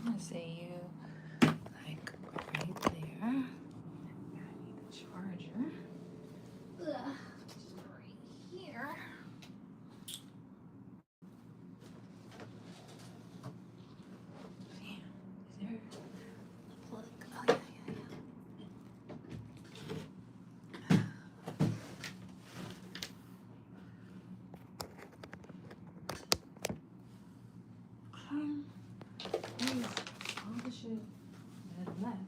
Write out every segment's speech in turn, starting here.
gonna say you like right there. I need the charger. Ugh, just right here. Damn, is there a plug? Oh yeah, yeah, yeah. Here's all the shit that I left.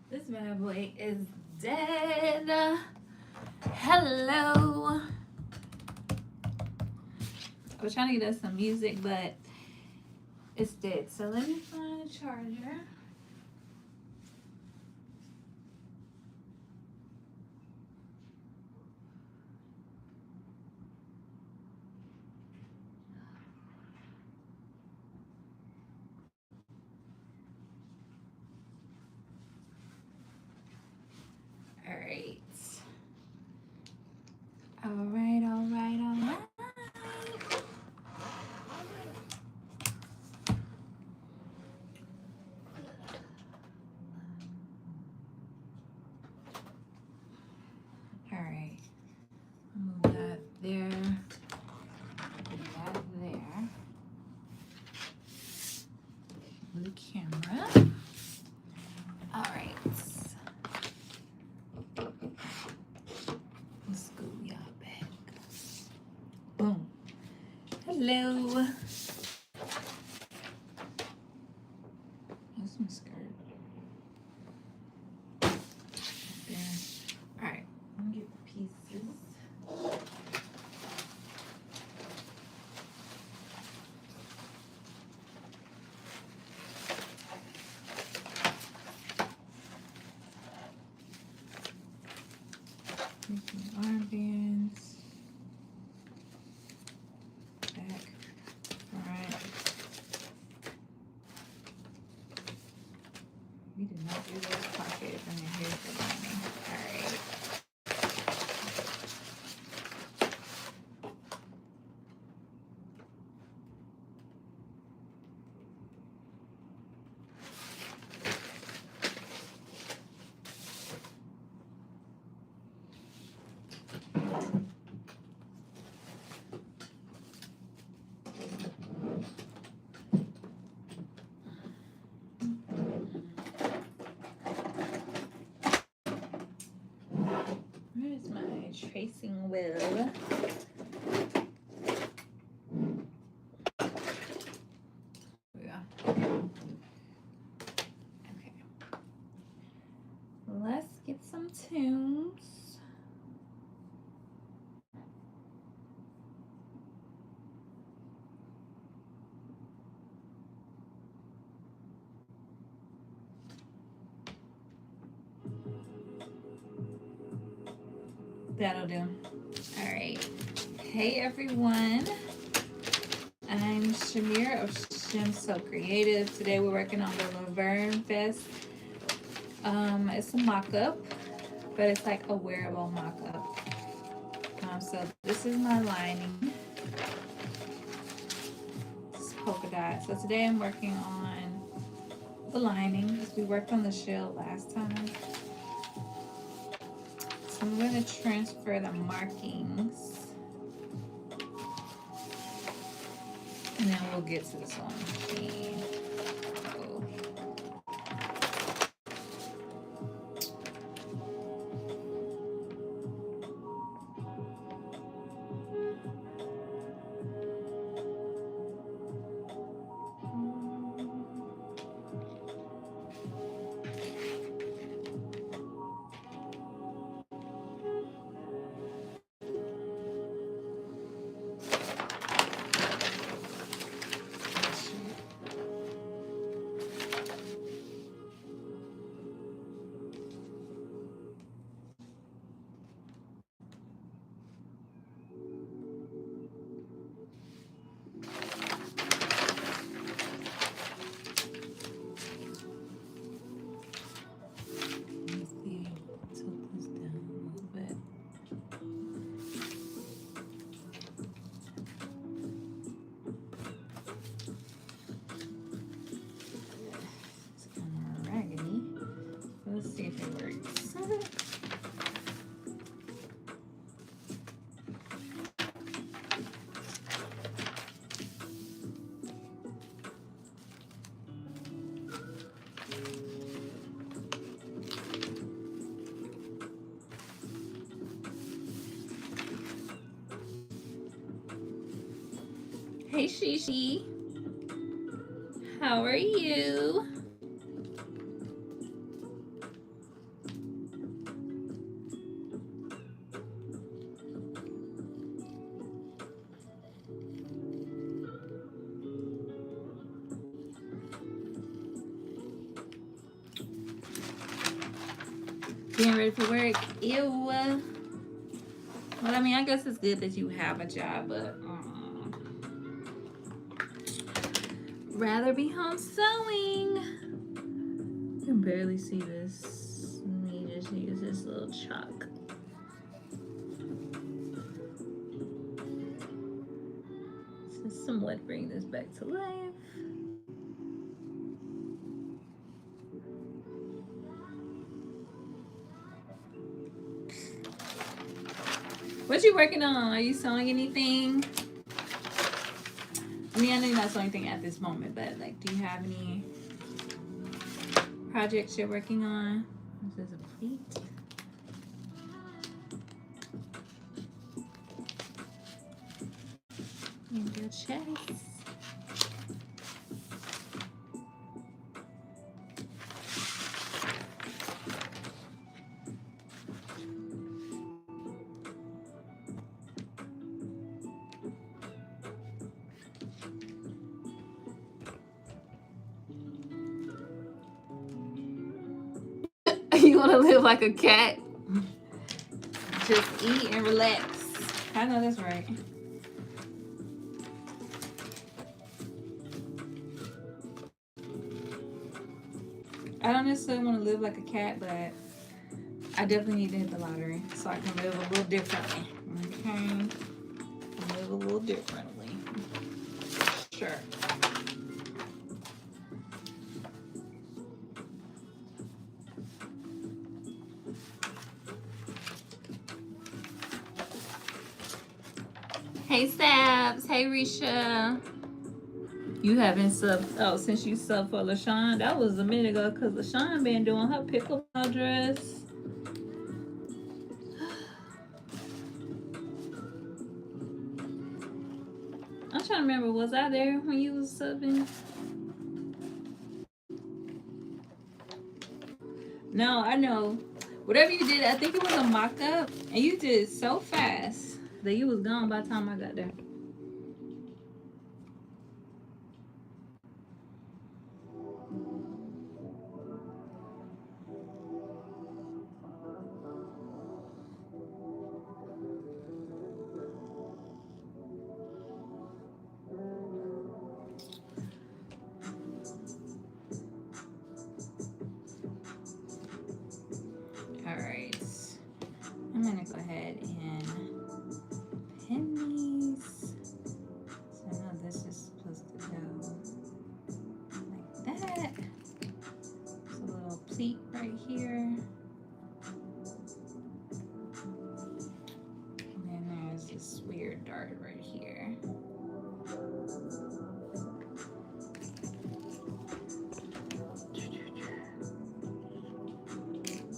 This bad boy is dead. Hello. I was trying to get us some music, but it's dead. So let me find a charger. All right. All right, all right, all right. All right. Move that there. Put that there. The camera. All right. Let's go, y'all back. Boom. Hello. That's my skirt. There. All right. Let me get the pieces. Armbands, back, front. We did not do those pockets, and then here's the lining. All right. Where's my tracing wheel? Yeah. Okay. Let's get some tunes. That'll do. All right. Hey everyone. I'm Shamir of Shim So Creative. Today we're working on the Laverne vest. It's a mock-up, but it's like a wearable mock-up. So this is my lining. It's polka dot. So today I'm working on the lining because we worked on the shell last time. So I'm going to transfer the markings. And then we'll get to the sewing machine. Oh. Hey, Shishi. How are you? Getting ready for work. Ew. Well, I mean, I guess it's good that you have a job, but rather be home sewing. You can barely see this. Let me just use this little chalk. So somewhat bring this back to life. What you working on? Are you sewing anything? I mean, I know you're not sewing anything at this moment, but like, do you have any projects you're working on? This is a pleat. And your chest. You want to live like a cat? Just eat and relax. I know that's right. I don't necessarily want to live like a cat, but I definitely need to hit the lottery so I can live a little differently. Okay? Live a little differently. Sure. Hey, Sabs. Hey, Risha. You haven't subbed since you subbed for LaShawn. That was a minute ago because LaShawn been doing her pickleball dress. I'm trying to remember, was I there when you was subbing? No, I know. Whatever you did, I think it was a mock-up, and you did it so fast that you was gone by the time I got there. All right. I'm gonna go ahead and pin these. So now this is supposed to go like that. There's a little pleat right here. And then there's this weird dart right here.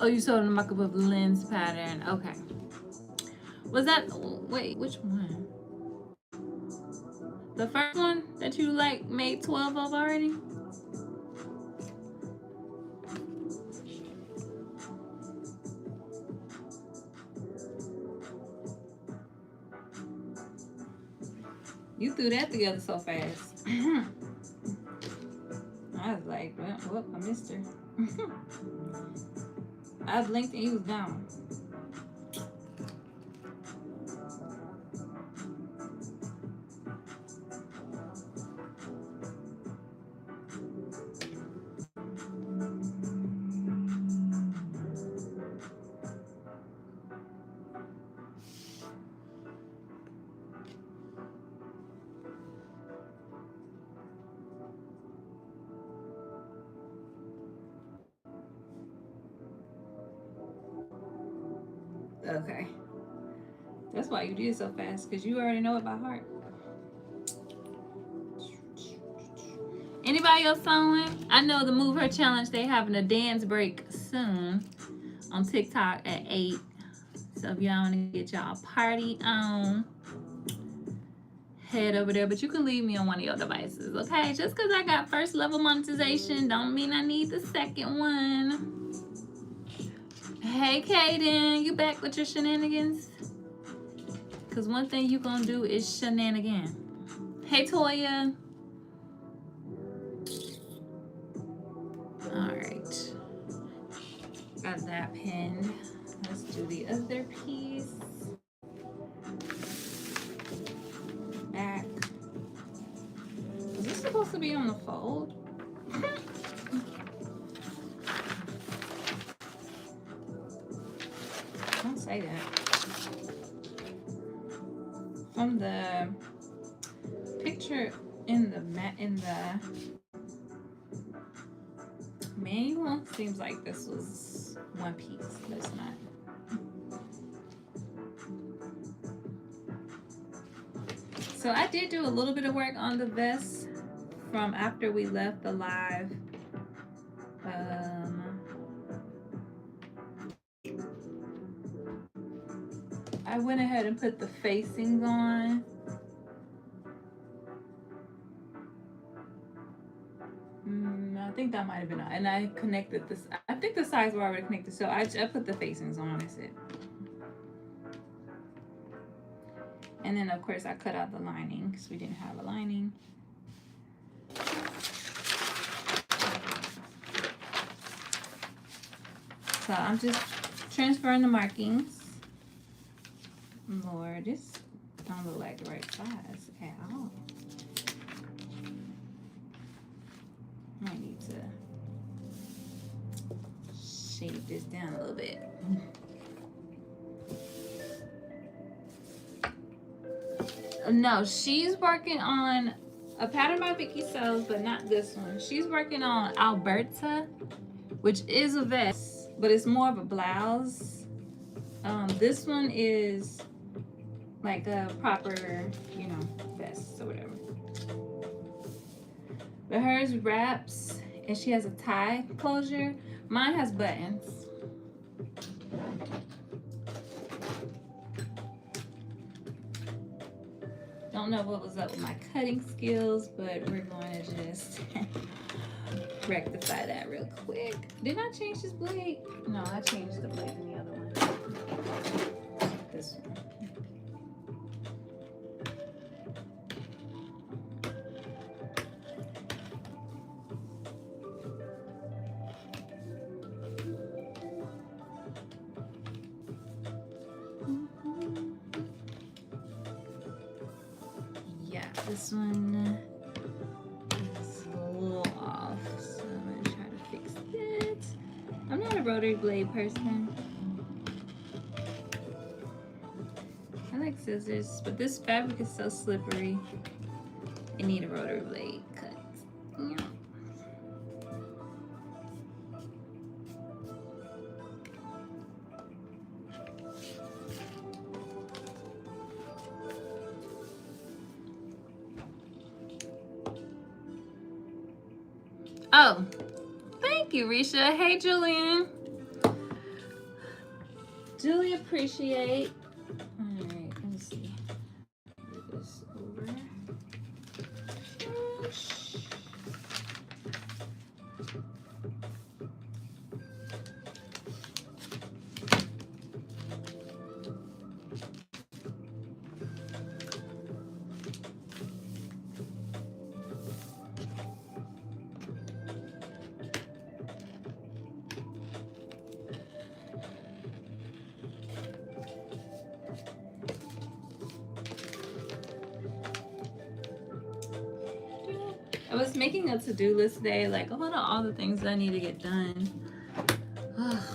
Oh, you saw the mock-up of the lens pattern. Okay. Was that, wait, which one? The first one that you like made 12 of already? You threw that together so fast. I was like, well, I missed her. I blinked and he was gone. Okay. That's why you did so fast, because you already know it by heart. Anybody else sewing? I know the Move Her Challenge, they having a dance break soon on TikTok at 8. So if y'all want to get y'all party on, head over there. But you can leave me on one of your devices, okay? Just because I got first level monetization don't mean I need the second one. Hey, Kaden, you back with your shenanigans? Because one thing you gonna do is shenanigan. Hey, Toya. All right. Got that pinned. Let's do the other piece. Back. Is this supposed to be on the fold? Don't say that. From the picture in the manual, seems like this was one piece, but it's not. So I did do a little bit of work on the vest from after we left the live. I went ahead and put the facings on. I think that might have been, and I connected this. I think the sides were already connected, so I put the facings on. That's it. And then of course I cut out the lining because we didn't have a lining. So I'm just transferring the markings. Lord, this don't look like the right size at all. Might need to shape this down a little bit. No, she's working on a pattern by Viki Sews, but not this one. She's working on Alberta, which is a vest, but it's more of a blouse. This one is like a proper, you know, vest or whatever. But hers wraps, and she has a tie closure. Mine has buttons. Don't know what was up with my cutting skills, but we're going to just rectify that real quick. Did I change this blade? No, I changed the blade in the other one. This one. This one is a little off, so I'm going to try to fix it. I'm not a rotary blade person. I like scissors, but this fabric is so slippery. I need a rotary blade cut. Yeah. Oh, thank you, Risha. Hey, Julian. Julie, appreciate. All right, let me see. Move this over. I was making a to-do list today, like, what are all the things that I need to get done?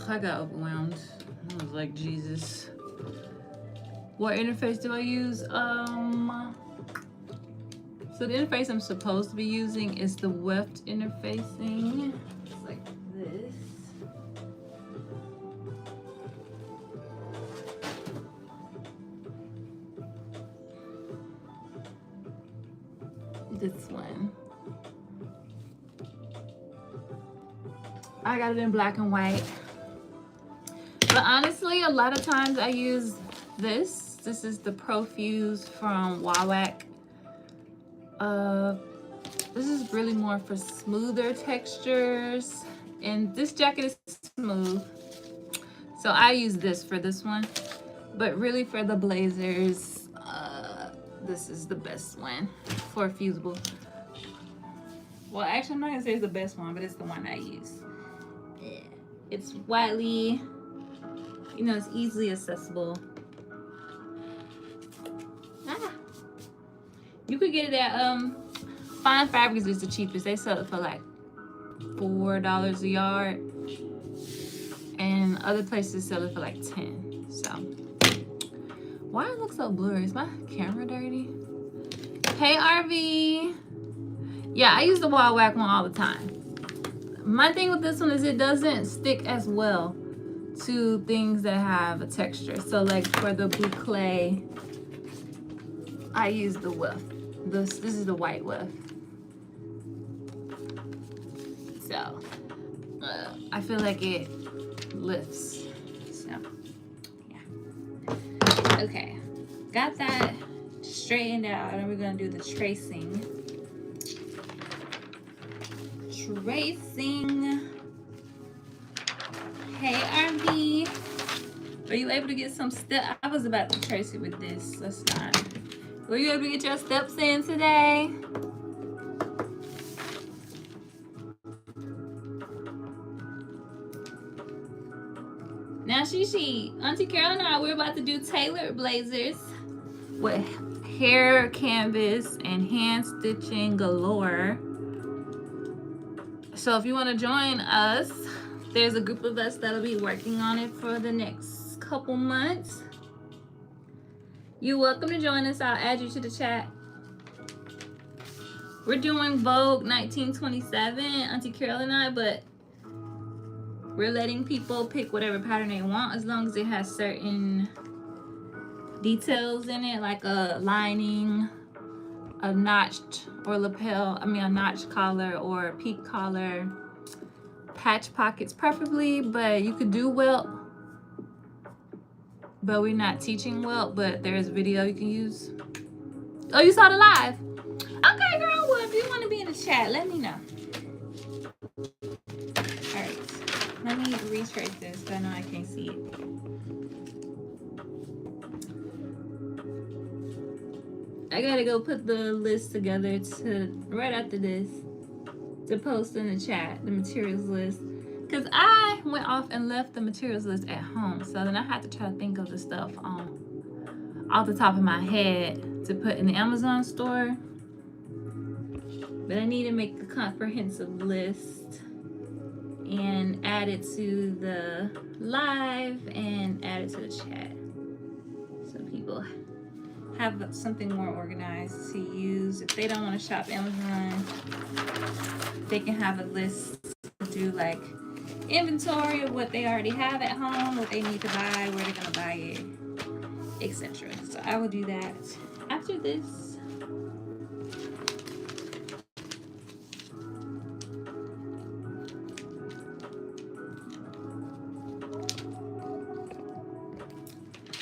I got overwhelmed. I was like, Jesus. What interface do I use? So the interface I'm supposed to be using is the weft interfacing. It's like this. this one. I got it in black and white. But honestly, a lot of times I use this. This is the Profuse from Wawak. This is really more for smoother textures. And this jacket is smooth. So I use this for this one. But really for the blazers, this is the best one for fusible. Well, actually, I'm not gonna say it's the best one, but it's the one I use. It's widely, you know, it's easily accessible. You could get it at Fine Fabrics is the cheapest. They sell it for like $4 a yard, and other places sell it for like 10. So why it looks so blurry? Is my camera dirty? Hey RV. Yeah, I use the Wall Whack one all the time. My thing with this one is it doesn't stick as well to things that have a texture. So like for the boucle, I use the weft. This is the white weft. So I feel like it lifts. So yeah. Okay, got that straightened out, and we're gonna do the tracing. Hey RV, were you able to get some steps? I was about to trace it with this. Let's not. Were you able to get your steps in today? Now Shishi, Auntie Carol and I, we're about to do tailored blazers with hair canvas and hand stitching galore. So if you want to join us, there's a group of us that'll be working on it for the next couple months. You're welcome to join us. I'll add you to the chat. We're doing Vogue 1927, Auntie Carol and I, but we're letting people pick whatever pattern they want as long as it has certain details in it, like a lining, a notched or lapel, a notched collar or a peak collar, patch pockets preferably, but you could do welt. But we're not teaching welt, but there's video you can use. Oh, you saw the live? Okay, girl, well, if you want to be in the chat, let me know. All right, let me retrace this, because I know I can't see it. I gotta go put the list together to right after this to post in the chat, the materials list. Because I went off and left the materials list at home. So then I had to try to think of the stuff off the top of my head to put in the Amazon store. But I need to make a comprehensive list and add it to the live and add it to the chat. So people have something more organized to use. If they don't want to shop Amazon, they can have a list to do like inventory of what they already have at home, what they need to buy, where they're gonna buy it, etc. So I will do that after this.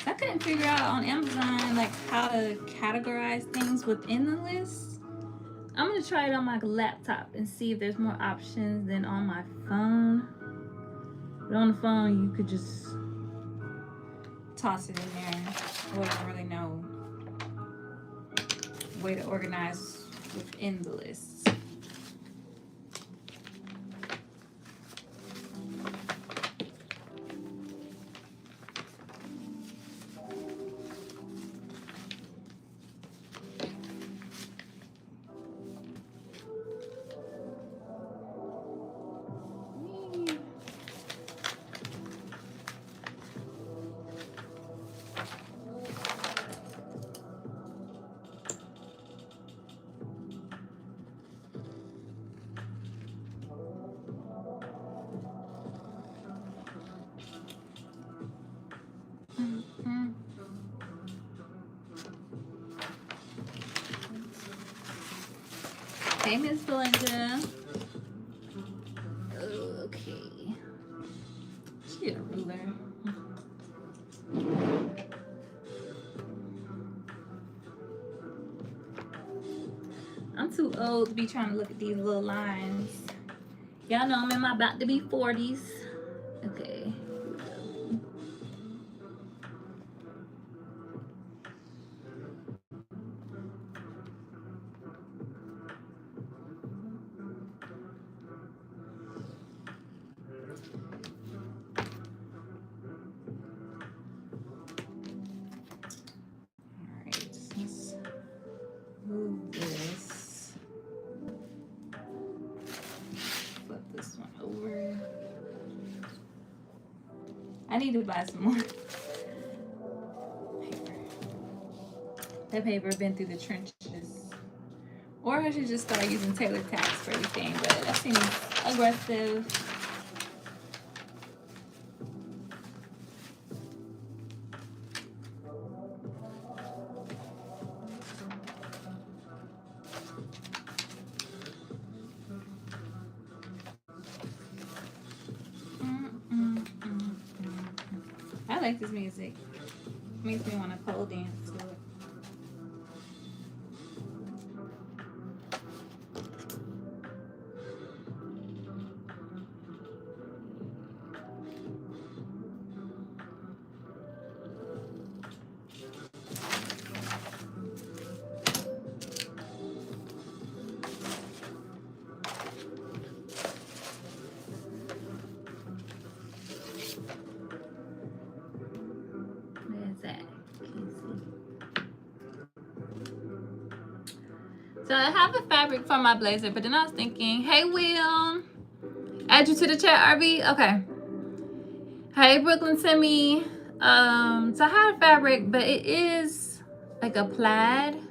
I couldn't figure out on Amazon like how to categorize things within the list. I'm gonna try it on my laptop and see if there's more options than on my phone. But on the phone, you could just toss it in there. I wouldn't really know way to organize within the list. Hey, Miss Belinda. Okay. She get a ruler. I'm too old to be trying to look at these little lines. Y'all know I'm in my about to be 40s. Okay. Alright, let's move this. Flip this one over. I need to buy some more paper. That paper been through the trenches. Or I should just start using Taylor tacks for everything, but that seems aggressive. I like this music. It makes me want to pole dance to it. So I have a fabric for my blazer, but then I was thinking, hey Will, add you to the chat, RV. Okay. Hey Brooklyn Timmy. So I have a fabric, but it is like a plaid.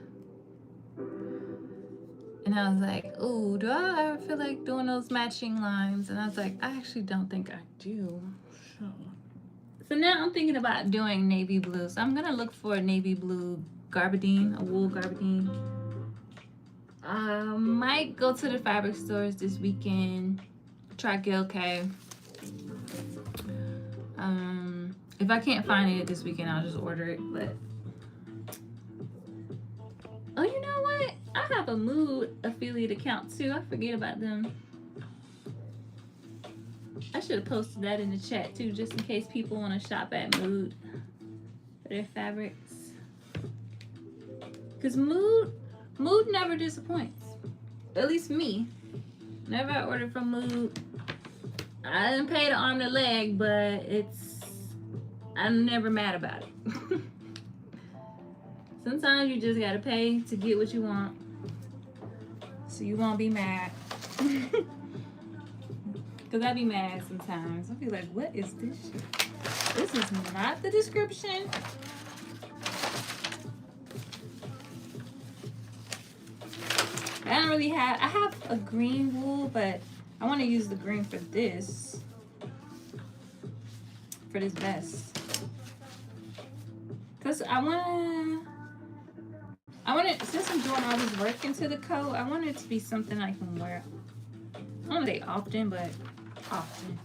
And I was like, oh, do I ever feel like doing those matching lines? And I was like, I actually don't think I do. So now I'm thinking about doing navy blue. So I'm gonna look for a navy blue garbadine, a wool garbadine. Might go to the fabric stores this weekend. Try GLK. If I can't find it this weekend, I'll just order it. But oh, you know what? I have a Mood affiliate account too. I forget about them. I should have posted that in the chat too, just in case people want to shop at Mood for their fabrics. Cause Mood never disappoints. At least me. Whenever I order from Mood, I didn't pay the arm and the leg, but I'm never mad about it. Sometimes you just gotta pay to get what you want, so you won't be mad. Cause I be mad sometimes. I be like, what is this shit? This is not the description. I don't really have, I have a green wool, but I want to use the green for this vest. Cause I want it, since I'm doing all this work into the coat, I want it to be something I can wear. I don't say often, but often.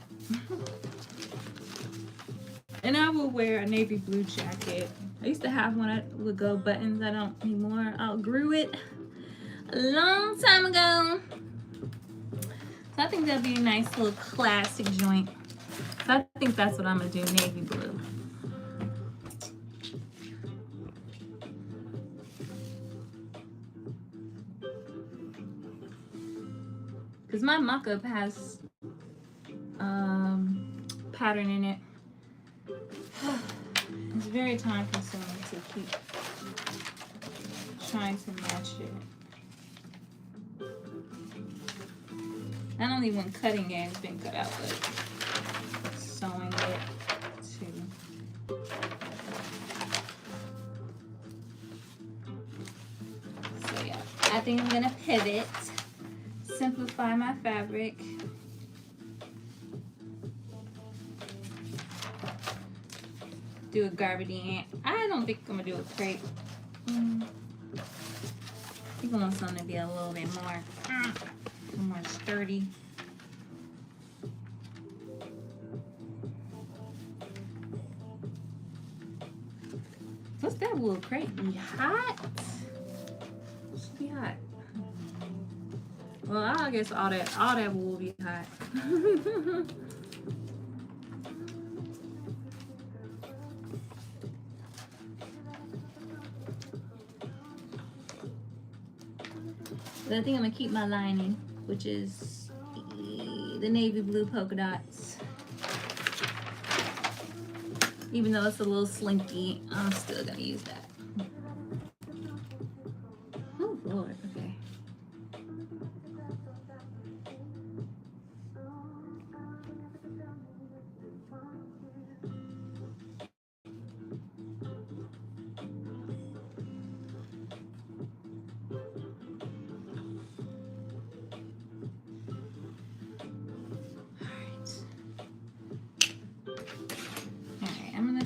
And I will wear a navy blue jacket. I used to have one that would go buttons. I don't anymore. I outgrew it a long time ago. So I think that'd be a nice little classic joint. So I think that's what I'm gonna do, navy blue. Cause my mock-up has pattern in it. It's very time consuming to keep trying to match it. Not only when cutting it, it's been cut out, but sewing it too. So yeah, I think I'm gonna pivot, simplify my fabric. Do a garbadine. I don't think I'm gonna do a crepe. People want something to be a little bit more sturdy. What's that wool crepe? Be hot? Should be hot. Well, I guess all that wool will be hot. But I think I'm gonna keep my lining, which is the navy blue polka dots. Even though it's a little slinky, I'm still gonna use that. Oh Lord, okay.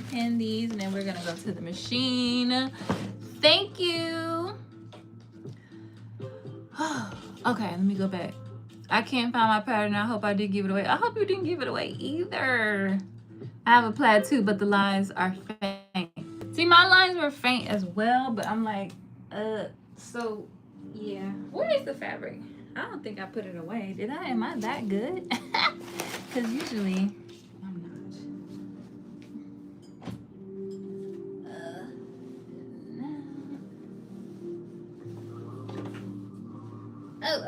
Pin these and then we're gonna go to the machine. Thank you. Okay, let me go back. I can't find my pattern. I hope I did give it away. I hope you didn't give it away either. I have a plaid too, but the lines are faint. See, my lines were faint as well, but I'm like, so yeah. Where is the fabric? I don't think I put it away. Did I? Am I that good? Because usually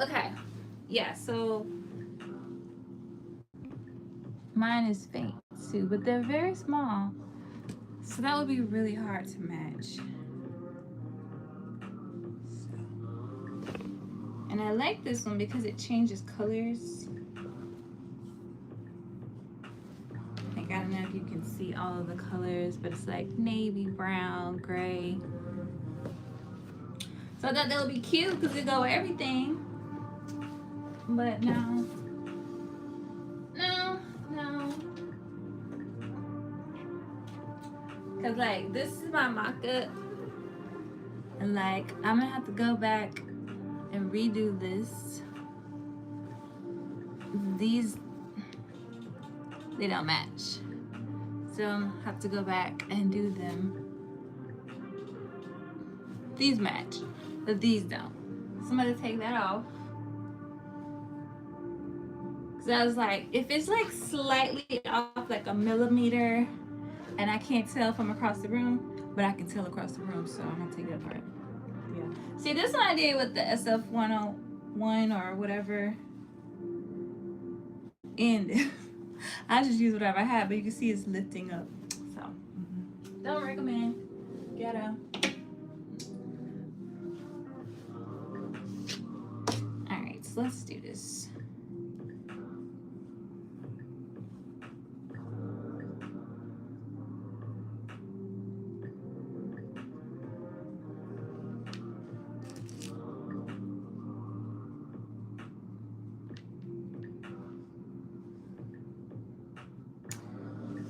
okay. Yeah, so mine is faint too, but they're very small. So that would be really hard to match. And I like this one because it changes colors. Like, I don't know if you can see all of the colors, but it's like navy, brown, gray. So I thought that would be cute because it go with everything. But no. Cause like this is my mock-up. And like I'm gonna have to go back and redo this. These, they don't match. So I'm gonna have to go back and do them. These match, but these don't. So I'm gonna take that off. So I was like, if it's like slightly off, like a millimeter, and I can't tell from across the room, but I can tell across the room, so I'm gonna take it apart. Yeah. See, this one I did with the SF101 or whatever. And I just use whatever I have, but you can see it's lifting up. So, don't recommend. Ghetto. All right, so let's do this.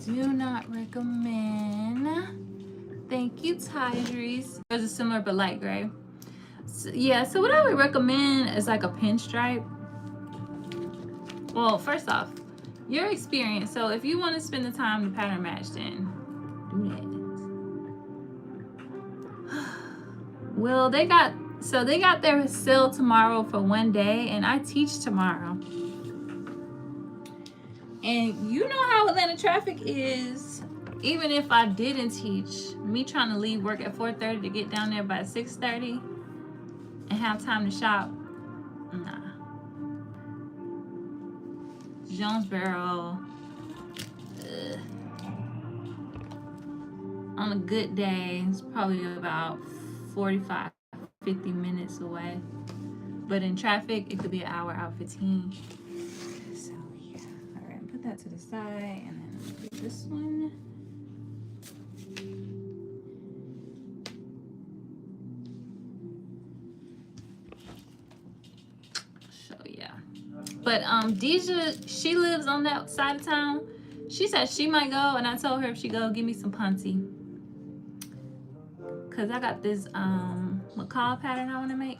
Do not recommend. Thank you, Tailoring. There's a similar but light gray. So, yeah, so what I would recommend is like a pinstripe. Well, first off, your experience. So if you want to spend the time to pattern match, then do that. Well, they got their sale tomorrow for one day, and I teach tomorrow. And you know how Atlanta traffic is. Even if I didn't teach, me trying to leave work at 4:30 to get down there by 6:30 and have time to shop, nah. Jonesboro, on a good day, it's probably about 45, 50 minutes away. But in traffic, it could be an hour, hour 15. So yeah, all right, put that to the side, and then do this one. So yeah, but Deja, she lives on that side of town. She said she might go, and I told her if she go, give me some punty. Cause I got this macaw pattern I want to make.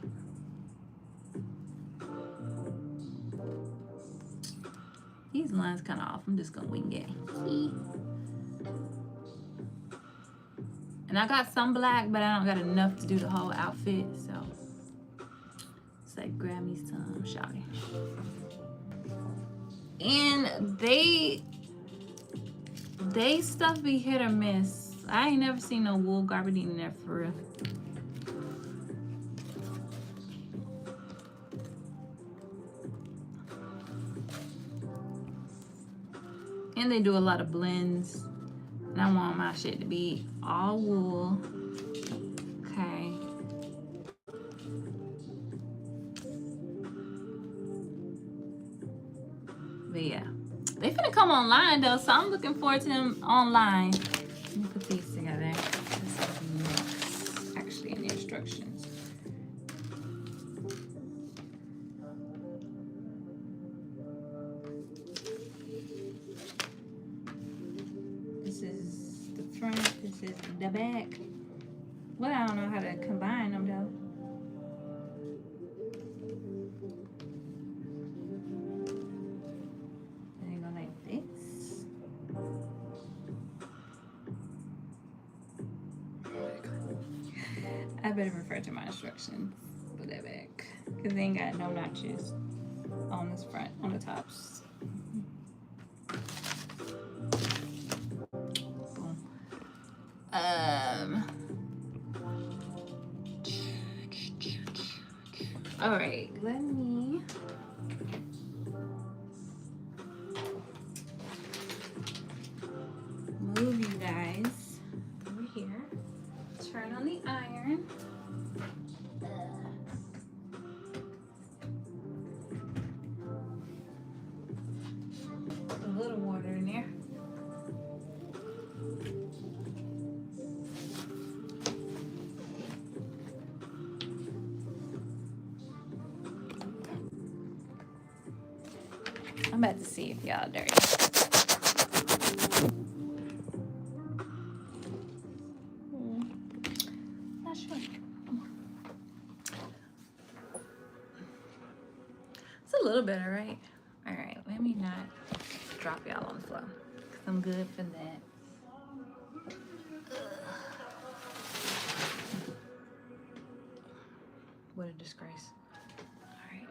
These lines kind of off. I'm just gonna wing it. And I got some black, but I don't got enough to do the whole outfit, so it's like grab me some, shawty. And they stuff be hit or miss. I ain't never seen no wool garbage in there for real. And they do a lot of blends. And I want my shit to be all wool. Okay. But yeah. They finna come online though, so I'm looking forward to them online. Let me put these together. This is next, actually, in the instructions. This is the front, this is the back. Well, I don't know how to combine them though. They go like this. I better refer to my instructions for that back, because they ain't got no notches on this front, on the tops. Boom. All right, let me move you guys over here. Turn on the iron. A little water in there. I'm about to see if y'all dirty. Not sure. It's a little better, right? All right, let me not drop y'all on the floor, because I'm good for that. What a disgrace. All right.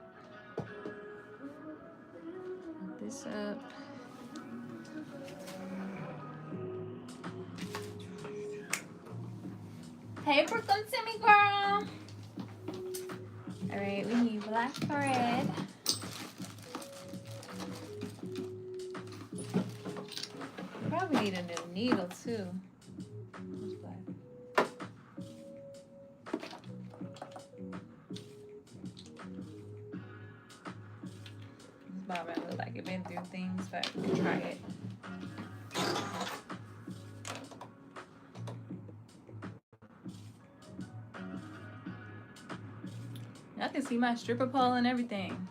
Put this up. Hey, Brooklyn Timmy girl. All right, we need black thread. Probably need a new needle too. This bobbin look like it been through things, but we can try it. I can see my stripper pole and everything.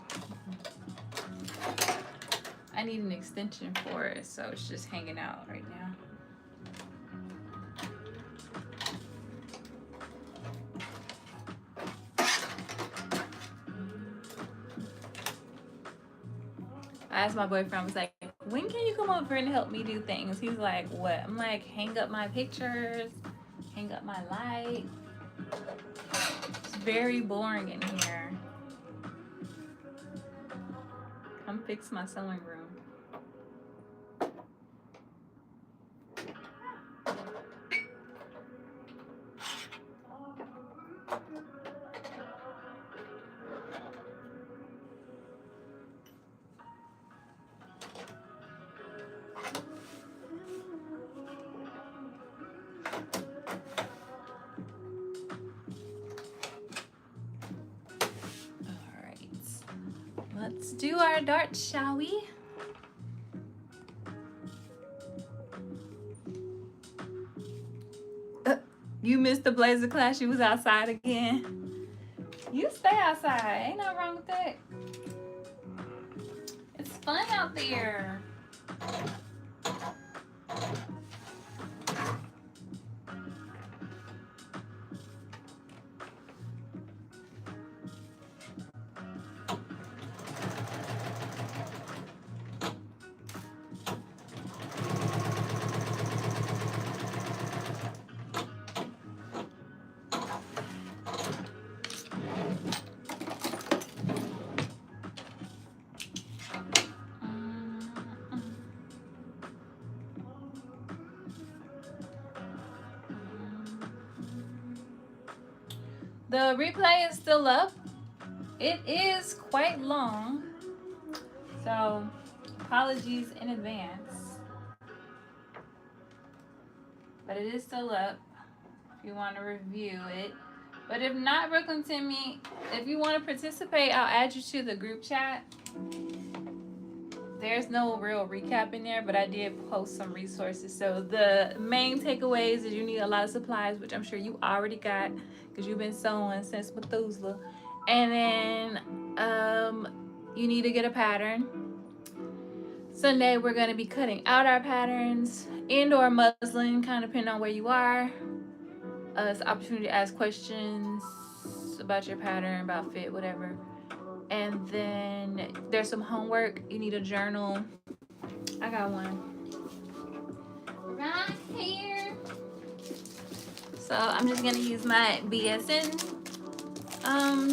I need an extension for it, so it's just hanging out right now. I asked my boyfriend, I was like, when can you come over and help me do things? He's like, what? I'm like, hang up my pictures, hang up my light. It's very boring in here. Come fix my sewing room. Let's do our darts, shall we? You missed the blazer class. You was outside again. You stay outside. Ain't nothing wrong with that. It's fun out there. The replay is still up. It is quite long, so apologies in advance. But it is still up if you want to review it. But if not, Brooklyn Timmy, if you want to participate, I'll add you to the group chat. There's no real recap in there, but I did post some resources. So the main takeaways is you need a lot of supplies, which I'm sure you already got because you've been sewing since Methuselah. And then you need to get a pattern. Sunday we're going to be cutting out our patterns, indoor muslin, kind of depending on where you are. It's an opportunity to ask questions about your pattern, about fit, whatever. And then there's some homework. You need a journal. I got one right here. So I'm just gonna use my BSN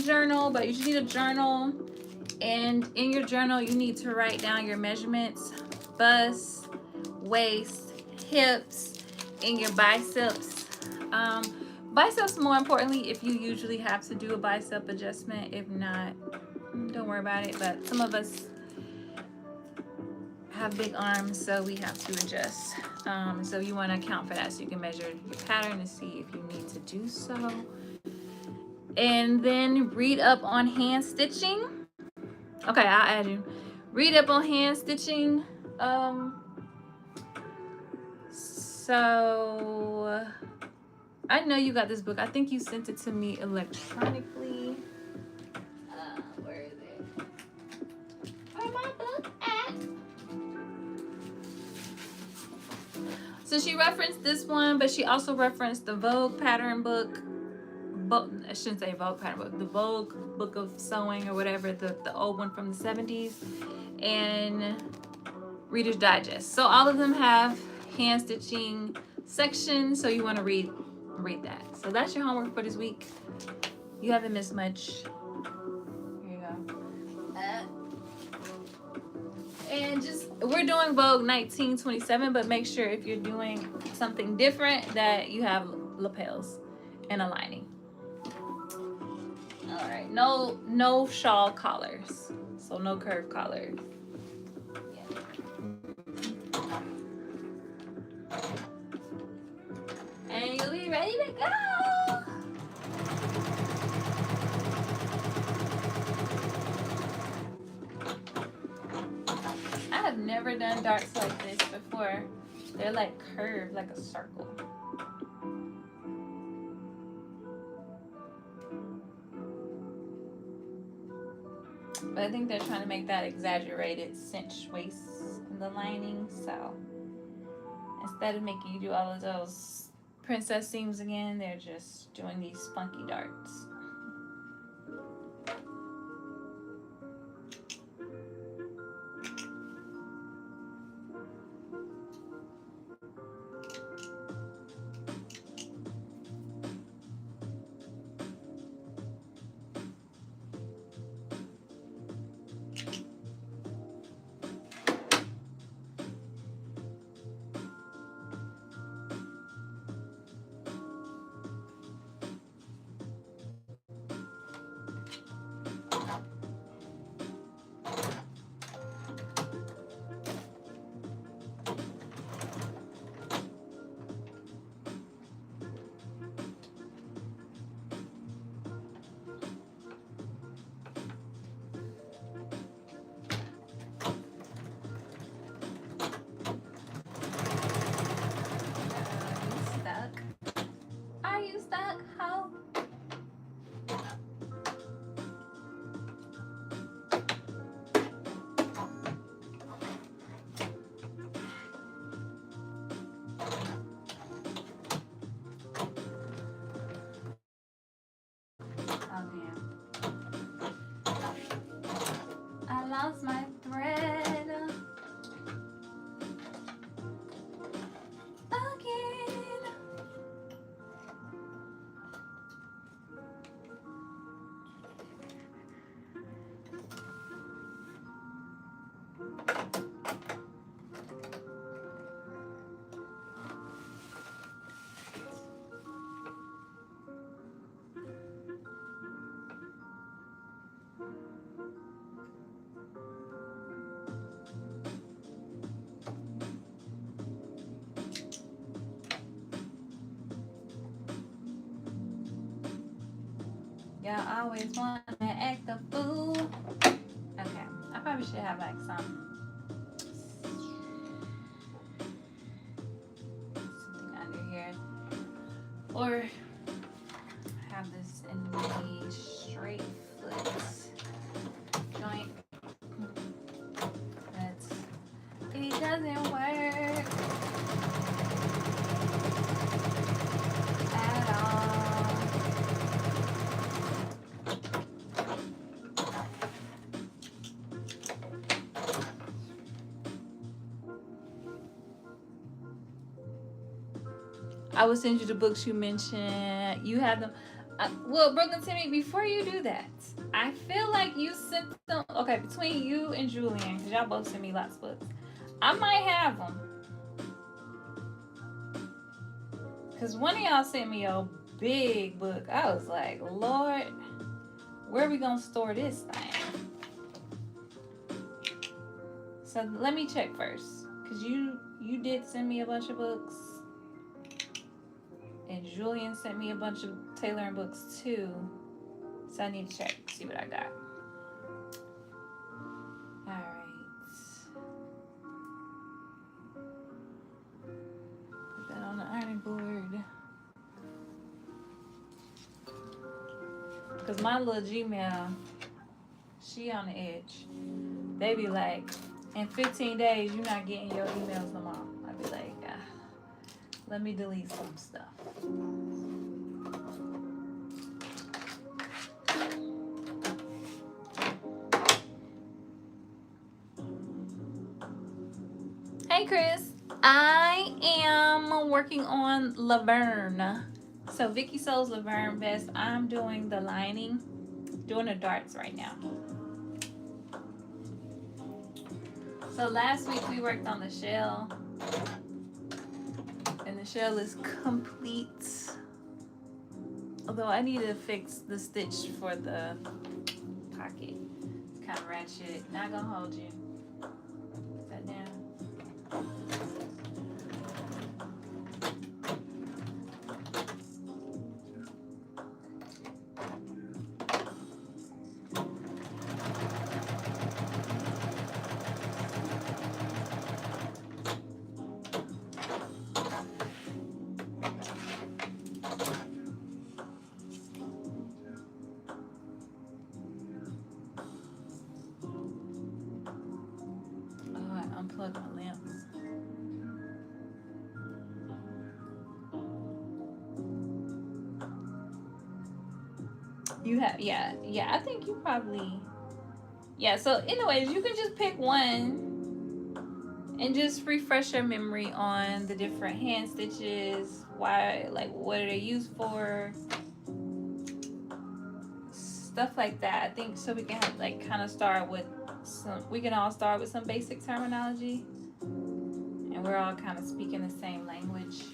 journal, but you just need a journal. And in your journal, you need to write down your measurements, bust, waist, hips, and your biceps. Biceps, more importantly, if you usually have to do a bicep adjustment. If not, don't worry about it. But some of us have big arms, so we have to adjust. So you want to account for that so you can measure your pattern and see if you need to do so. And then read up on hand stitching. Okay, I'll add you. Read up on hand stitching. So I know you got this book. I think you sent it to me electronically. Where is it? Where my book at? So she referenced this one, but she also referenced the Vogue pattern book. I shouldn't say Vogue pattern book. The Vogue book of sewing or whatever, the old one from the 70s, and Reader's Digest. So all of them have hand stitching sections. So you want to read that. So that's your homework for this week. You haven't missed much. Here you go. And just, we're doing Vogue 1927, but make sure if you're doing something different that you have lapels and a lining. All right, no shawl collars, so no curved collars. And you'll be ready to go. I have never done darts like this before. They're like curved, like a circle. But I think they're trying to make that exaggerated cinch waist in the lining. So instead of making you do all of those princess seams again, they're just doing these funky darts. Y'all always want to act a fool. Okay, I probably should have like something under here, or have this in the straight foot joint. But it doesn't work at all. I will send you the books you mentioned. You have them. Well, Brooklyn Timmy, before you do that, I feel like you sent them. Okay, between you and Julian, because y'all both sent me lots of books. I might have them. Because one of y'all sent me a big book. I was like, Lord, where are we going to store this thing? So let me check first. Because you did send me a bunch of books. And Julian sent me a bunch of tailoring books too. So I need to check, see what I got. Alright. Put that on the ironing board. Because my little Gmail, she on the edge. They be like, in 15 days, you're not getting your emails no more. I be like, let me delete some stuff. Hey Chris, I am working on Laverne. So Viki sews Laverne vest. I'm doing the lining, doing the darts right now. So last week we worked on the shell, and the shell is complete. Although I need to fix the stitch for the pocket. It's kind of ratchet. Not gonna hold you. Put that down. Unplug my lamps. You have, yeah, I think you probably, so anyways, you can just pick one and just refresh your memory on the different hand stitches, why, like, what are they used for, stuff like that. I think so we can like kind of start with we can all start with some basic terminology, and we're all kind of speaking the same language.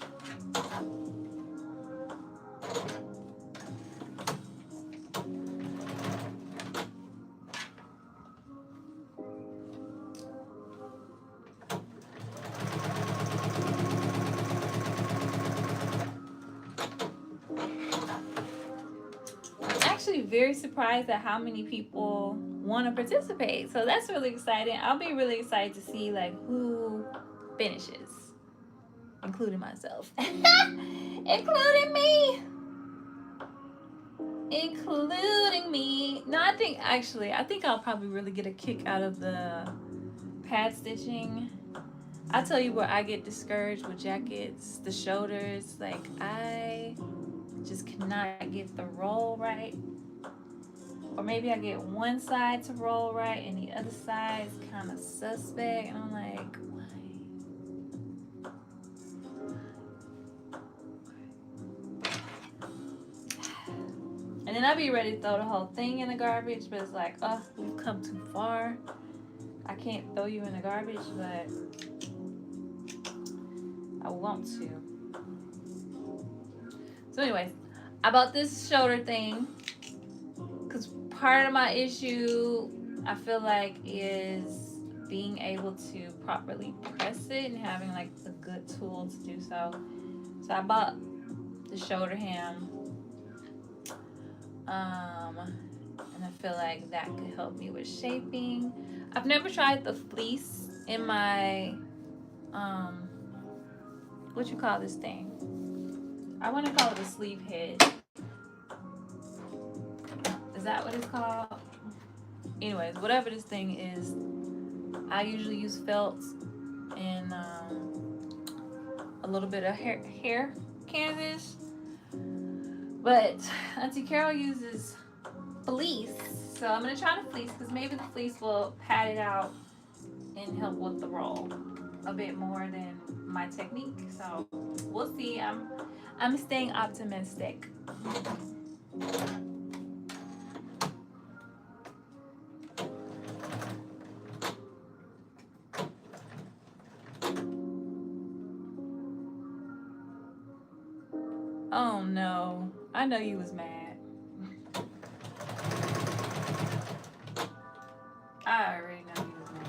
Very surprised at how many people want to participate, so that's really exciting. I'll be really excited to see like who finishes, including myself. including me. No, I think I'll probably really get a kick out of the pad stitching. I tell you where I get discouraged with jackets, the shoulders. Like, I just cannot get the roll right. Or maybe I get one side to roll right and the other side is kind of suspect. And I'm like, why? And then I'll be ready to throw the whole thing in the garbage. But it's like, oh, we've come too far. I can't throw you in the garbage, but I want to. So anyways, about this shoulder thing. Because part of my issue, I feel like, is being able to properly press it and having like a good tool to do so. So I bought the shoulder hem. And I feel like that could help me with shaping. I've never tried the fleece in my what you call this thing? I want to call it a sleeve head. Is that what it's called? Anyways, whatever this thing is, I usually use felt and a little bit of hair canvas. But Auntie Carol uses fleece, so I'm gonna try the fleece because maybe the fleece will pad it out and help with the roll a bit more than my technique. So we'll see. I'm staying optimistic. Oh no, I know you was mad. I already know you was mad.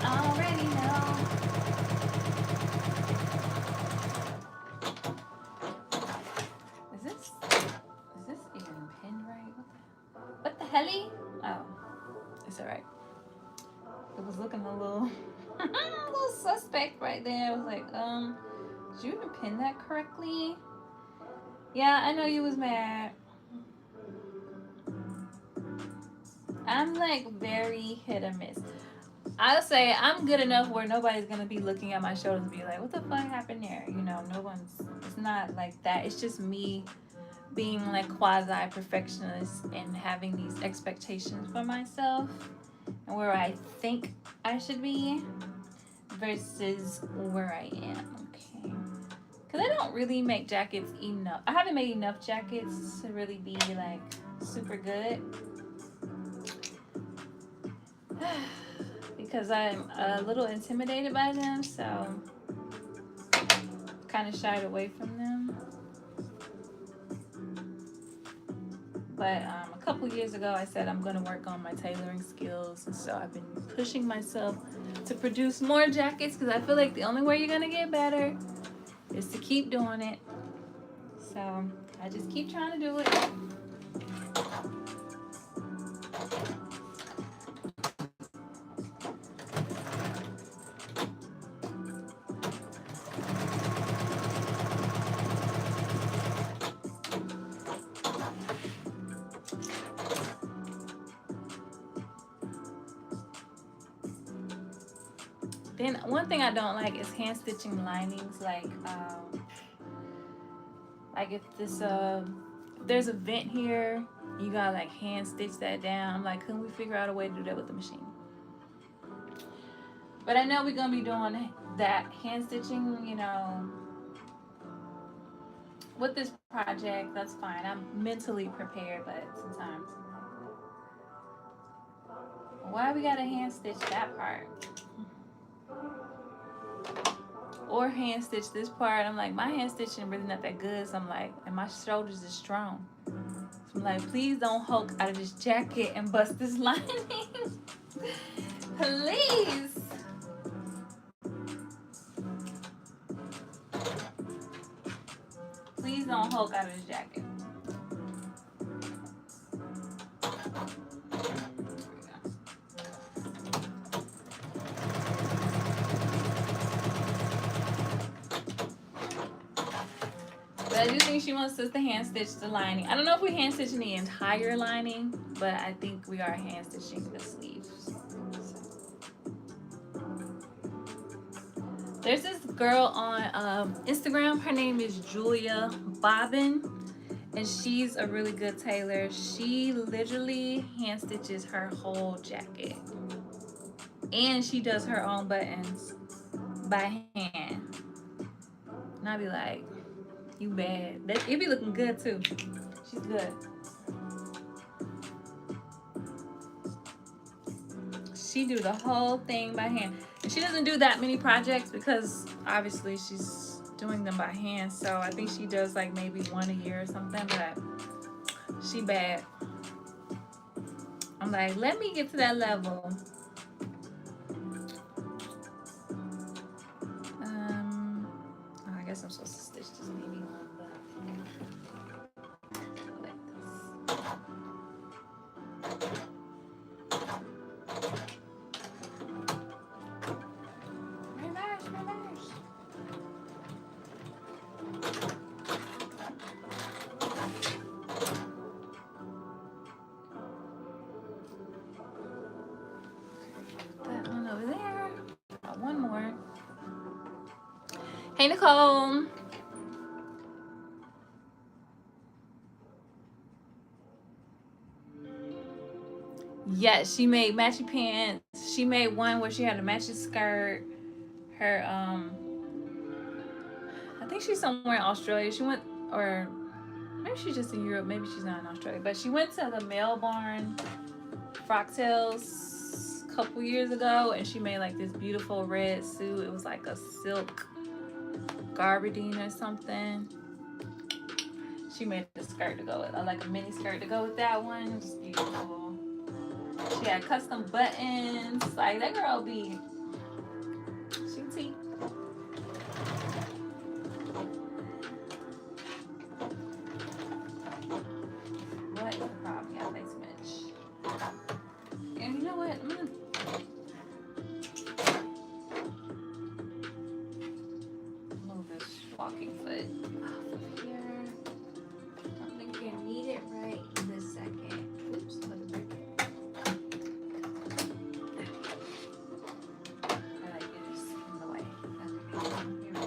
I already know. Is this even pinned right? What the helly? Oh, it's alright. It was looking a little a little suspect right there. I was like, did you even pin that correctly? Yeah, I know you was mad. I'm like very hit or miss. I'll say I'm good enough where nobody's gonna be looking at my shoulders and be like, what the fuck happened there? You know, no one's, it's not like that. It's just me being like quasi perfectionist and having these expectations for myself and where I think I should be versus where I am. Okay. Because I don't really make jackets enough. I haven't made enough jackets to really be like super good. Because I'm a little intimidated by them, so kind of shied away from them. But a couple years ago, I said I'm going to work on my tailoring skills, and so I've been pushing myself to produce more jackets because I feel like the only way you're going to get better is to keep doing it. So I just keep trying to do it. Then one thing I don't like is hand stitching linings. Like if this if there's a vent here, you gotta like hand stitch that down. I'm like, couldn't we figure out a way to do that with the machine? But I know we're gonna be doing that hand stitching, you know, with this project. That's fine. I'm mentally prepared, but sometimes why we gotta hand stitch that part? Or hand stitch this part. I'm like, my hand stitching really not that good. So I'm like, and my shoulders is strong. So I'm like, please don't hulk out of this jacket and bust this lining. Please. Please don't hulk out of this jacket. But I do think she wants us to hand stitch the lining. I don't know if we're hand stitching the entire lining, but I think we are hand stitching the sleeves. There's this girl on Instagram. Her name is Julia Bobbin, and she's a really good tailor. She literally hand stitches her whole jacket, and she does her own buttons by hand. And I be like, you bad. It be looking good too. She's good. She do the whole thing by hand. And she doesn't do that many projects because obviously she's doing them by hand. So I think she does like maybe one a year or something, but she bad. I'm like, let me get to that level. I guess I'm supposed to stitch this maybe on the Hey, Nicole. Yes, she made matching pants. She made one where she had a matching skirt. Her I think she's somewhere in Australia. She went, or maybe she's just in Europe. Maybe she's not in Australia. But she went to the Melbourne Frocktails a couple years ago, and she made like this beautiful red suit. It was like a silk garbardine or something. She made a skirt to go with, like a mini skirt to go with that one. It was beautiful. She had custom buttons. Like that girl be, she tea. What is the problem? Yeah, makes much. And you know what? I'm gonna move this walking foot off of here. I don't think you need it right this second. Oops, let it break. I like it just in the way. Okay, here we go.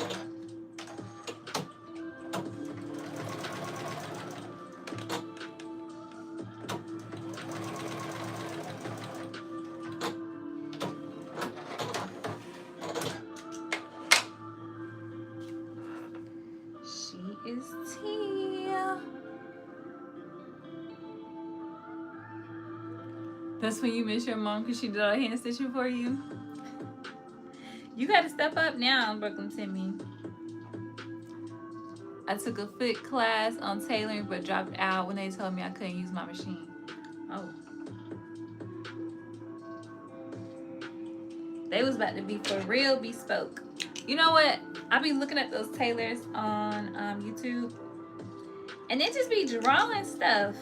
She is Tia. That's when you miss your mom because she did all hand stitching for you. You got to step up now, Brooklyn Timmy. I took a fit class on tailoring but dropped out when they told me I couldn't use my machine. Oh. They was about to be for real bespoke. You know what? I be looking at those tailors on YouTube, and they just be drawing stuff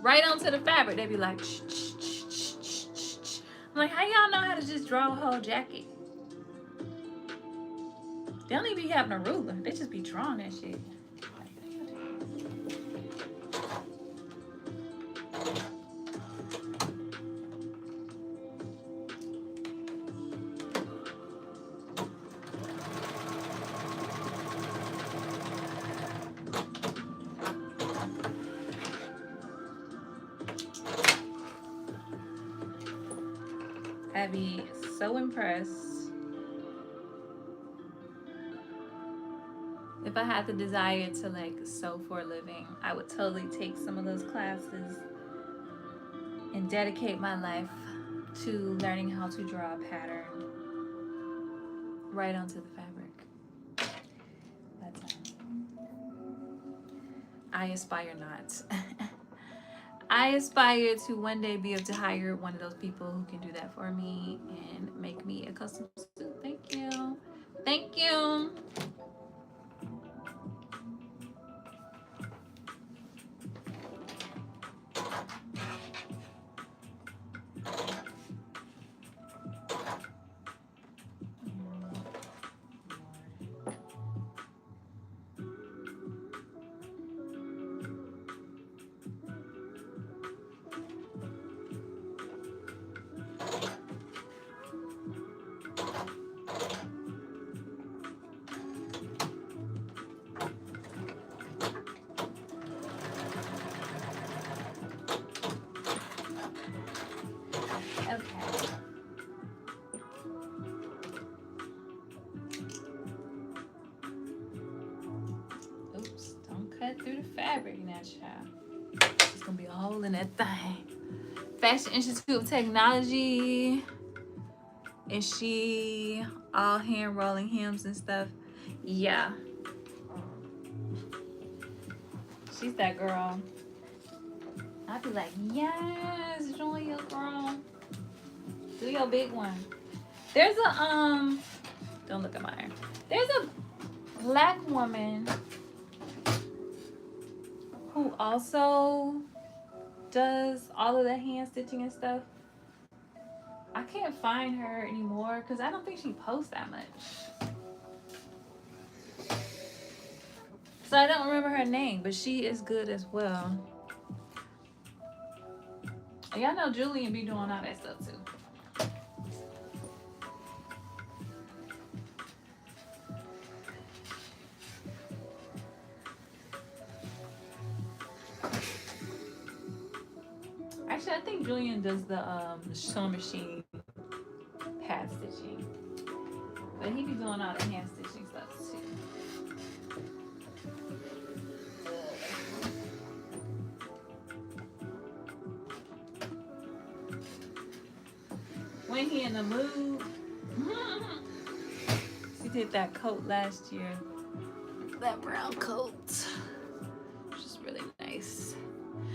right onto the fabric. They be like, shh, shh, shh, shh, shh, shh. I'm like, how y'all know how to just draw a whole jacket? They don't even be having a ruler. They just be drawing that shit. I'd be so impressed if I had the desire to like sew for a living. I would totally take some of those classes and dedicate my life to learning how to draw a pattern right onto the fabric. But I aspire not. I aspire to one day be able to hire one of those people who can do that for me and make me a custom suit. Thank you. Thank you. Okay. Oops, don't cut through the fabric now, child. It's gonna be a hole in that thing. Fashion Institute of Technology. And she all hand rolling hems and stuff. Yeah. She's that girl. I'd be like, yes, join your girl. Do your big one. There's a don't look at my hair. There's a black woman who also does all of the hand stitching and stuff. I can't find her anymore because I don't think she posts that much. So I don't remember her name, but she is good as well. And y'all know Julian be doing all that stuff too. I think Julian does the sewing machine pad stitching, but he be doing all the hand stitching stuff too. When he in the mood, he did that coat last year, that brown coat, which is really nice.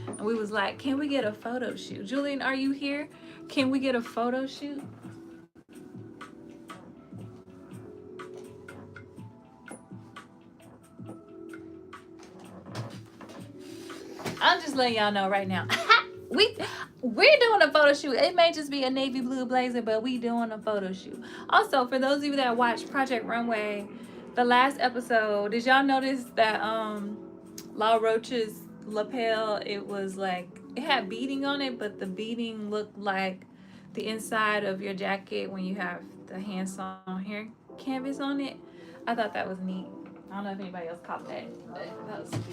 And we was like, can we get a photo shoot? Julian, are you here? Can we get a photo shoot? I'm just letting y'all know right now. We're doing a photo shoot. It may just be a navy blue blazer, but we doing a photo shoot. Also, for those of you that watched Project Runway, the last episode, did y'all notice that La Roche's lapel, it was like, it had beading on it, but the beading looked like the inside of your jacket when you have the hand sewn hair canvas on it. I thought that was neat. I don't know if anybody else caught that, but that was cute.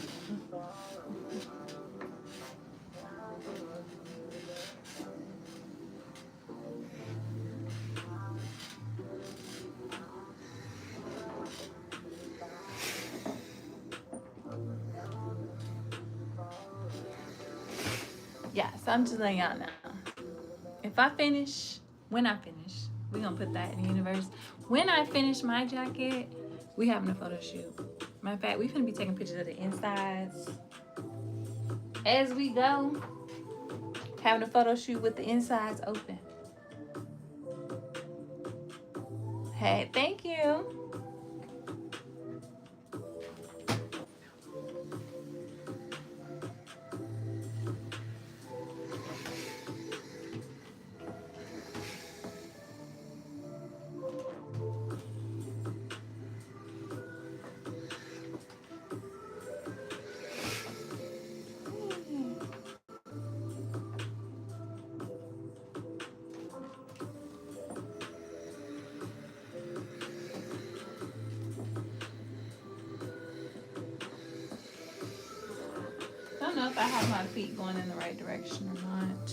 Yeah, so I'm just letting y'all know. If I finish, when I finish, we're gonna put that in the universe. When I finish my jacket, we having a photo shoot. Matter of fact, we're gonna be taking pictures of the insides as we go. Having a photo shoot with the insides open. Hey, thank you. I don't know if I have my feet going in the right direction or not.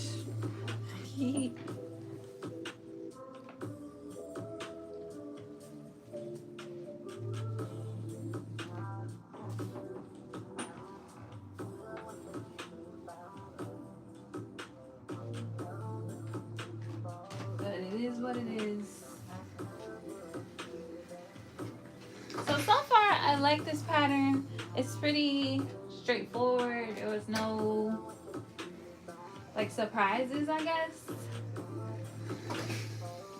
But it is what it is. So far, I like this pattern. It's pretty straightforward. There was no like surprises, I guess.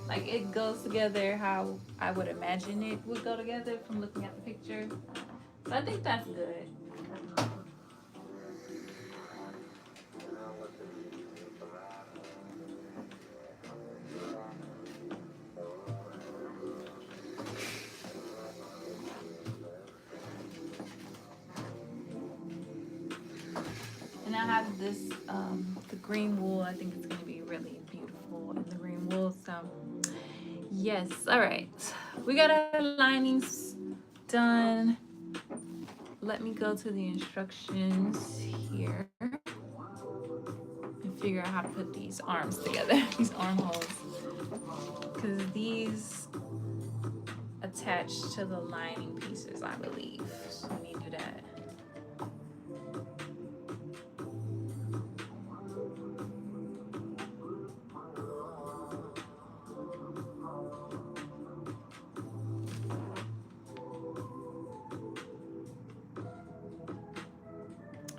Like it goes together how I would imagine it would go together from looking at the picture. So I think that's good. And I have this, the green wool. I think it's going to be really beautiful in the green wool. So, yes. All right. We got our linings done. Let me go to the instructions here and figure out how to put these arms together, these armholes. Because these attach to the lining pieces, I believe. So we need to do that.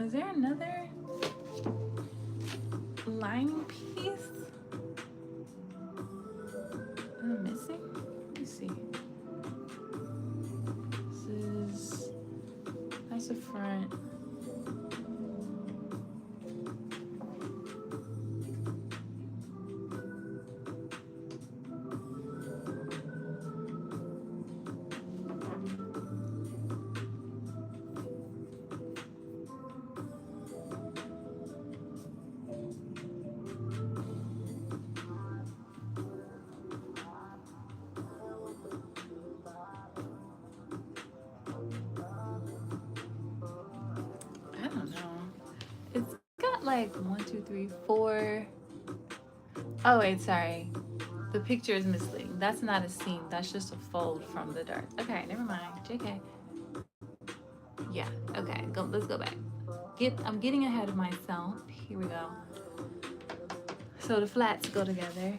Is there another lining piece I'm missing? Let me see. That's the front. like 1, 2, 3, 4. Oh wait, sorry. The picture is misleading. That's not a seam. That's just a fold from the dart. Okay, never mind. JK. Yeah. Okay. Go. Let's go back. I'm getting ahead of myself. Here we go. So the flats go together.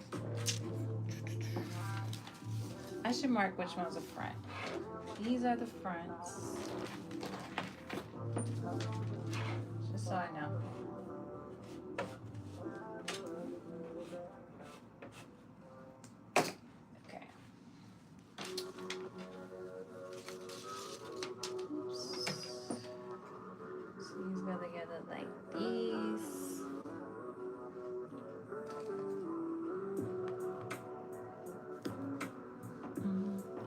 I should mark which one's the front. These are the fronts. Just so I know. Okay. Oops. So these go together like these.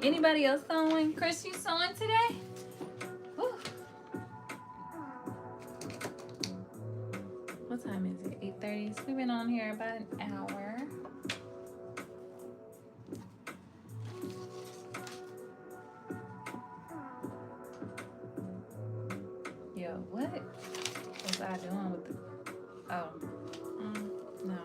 Anybody else sewing? Chris, you sewing today? Woo. What time is it? 8:30. So we've been on here about an hour. Yo, what was I doing with the... Oh. No.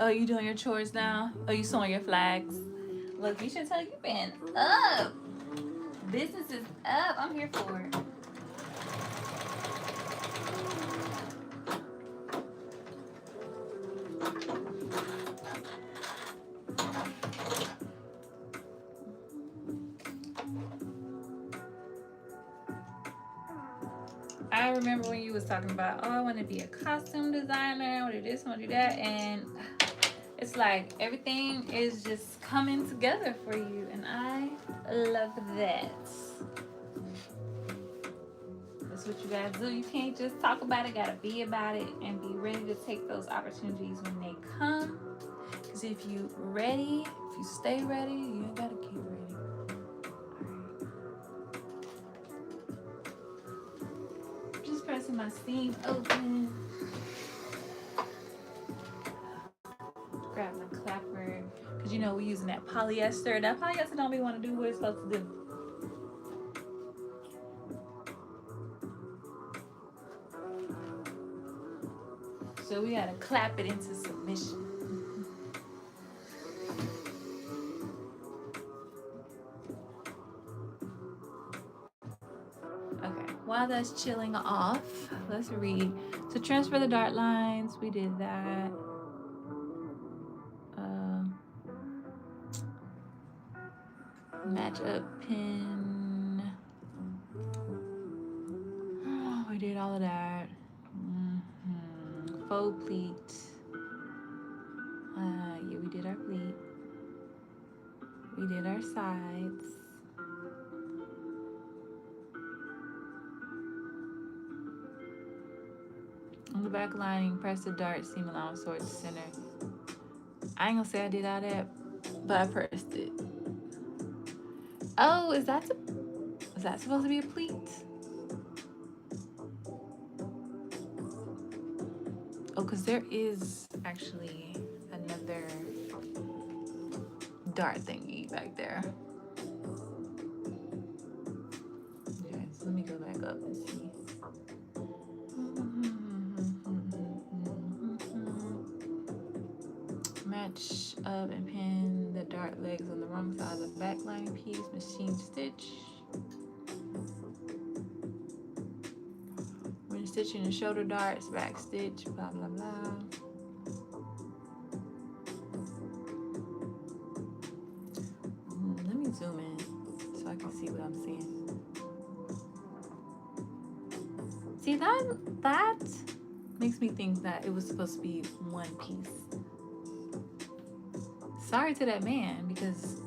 Oh, you doing your chores now? Oh, you sewing your flags? Look, you should tell you been up. Business is up. I'm here for it. I remember when you was talking about, oh, I want to be a costume designer, I want to do this, I want to do that, and it's like everything is just coming together for you, and I love that. That's what you gotta do. You can't just talk about it, gotta be about it and be ready to take those opportunities when they come. Because if you ready, if you stay ready, you gotta keep ready. Just pressing my seam open. Grab my clapper. Because you know we're using that polyester. That polyester don't be want to do what it's supposed to do. So we gotta clap it into submission. Okay, while that's chilling off, let's read. So transfer the dart lines, we did that. Match up pin. Oh, we did all of that. Faux pleat. Yeah, we did our pleat. We did our sides. On the back lining, press the dart seam allowance towards the center. I ain't gonna say I did all that, but I pressed it. Oh, is that supposed to be a pleat? Oh, because there is actually another dart thingy back there. Okay, so let me go back up and see. Match up and pin the dart legs on the wrong side of the back lining piece, machine stitch. When stitching the shoulder darts, back stitch, blah blah blah. Let me zoom in. You see what I'm saying? See, that makes me think that it was supposed to be one piece. Sorry to that man, because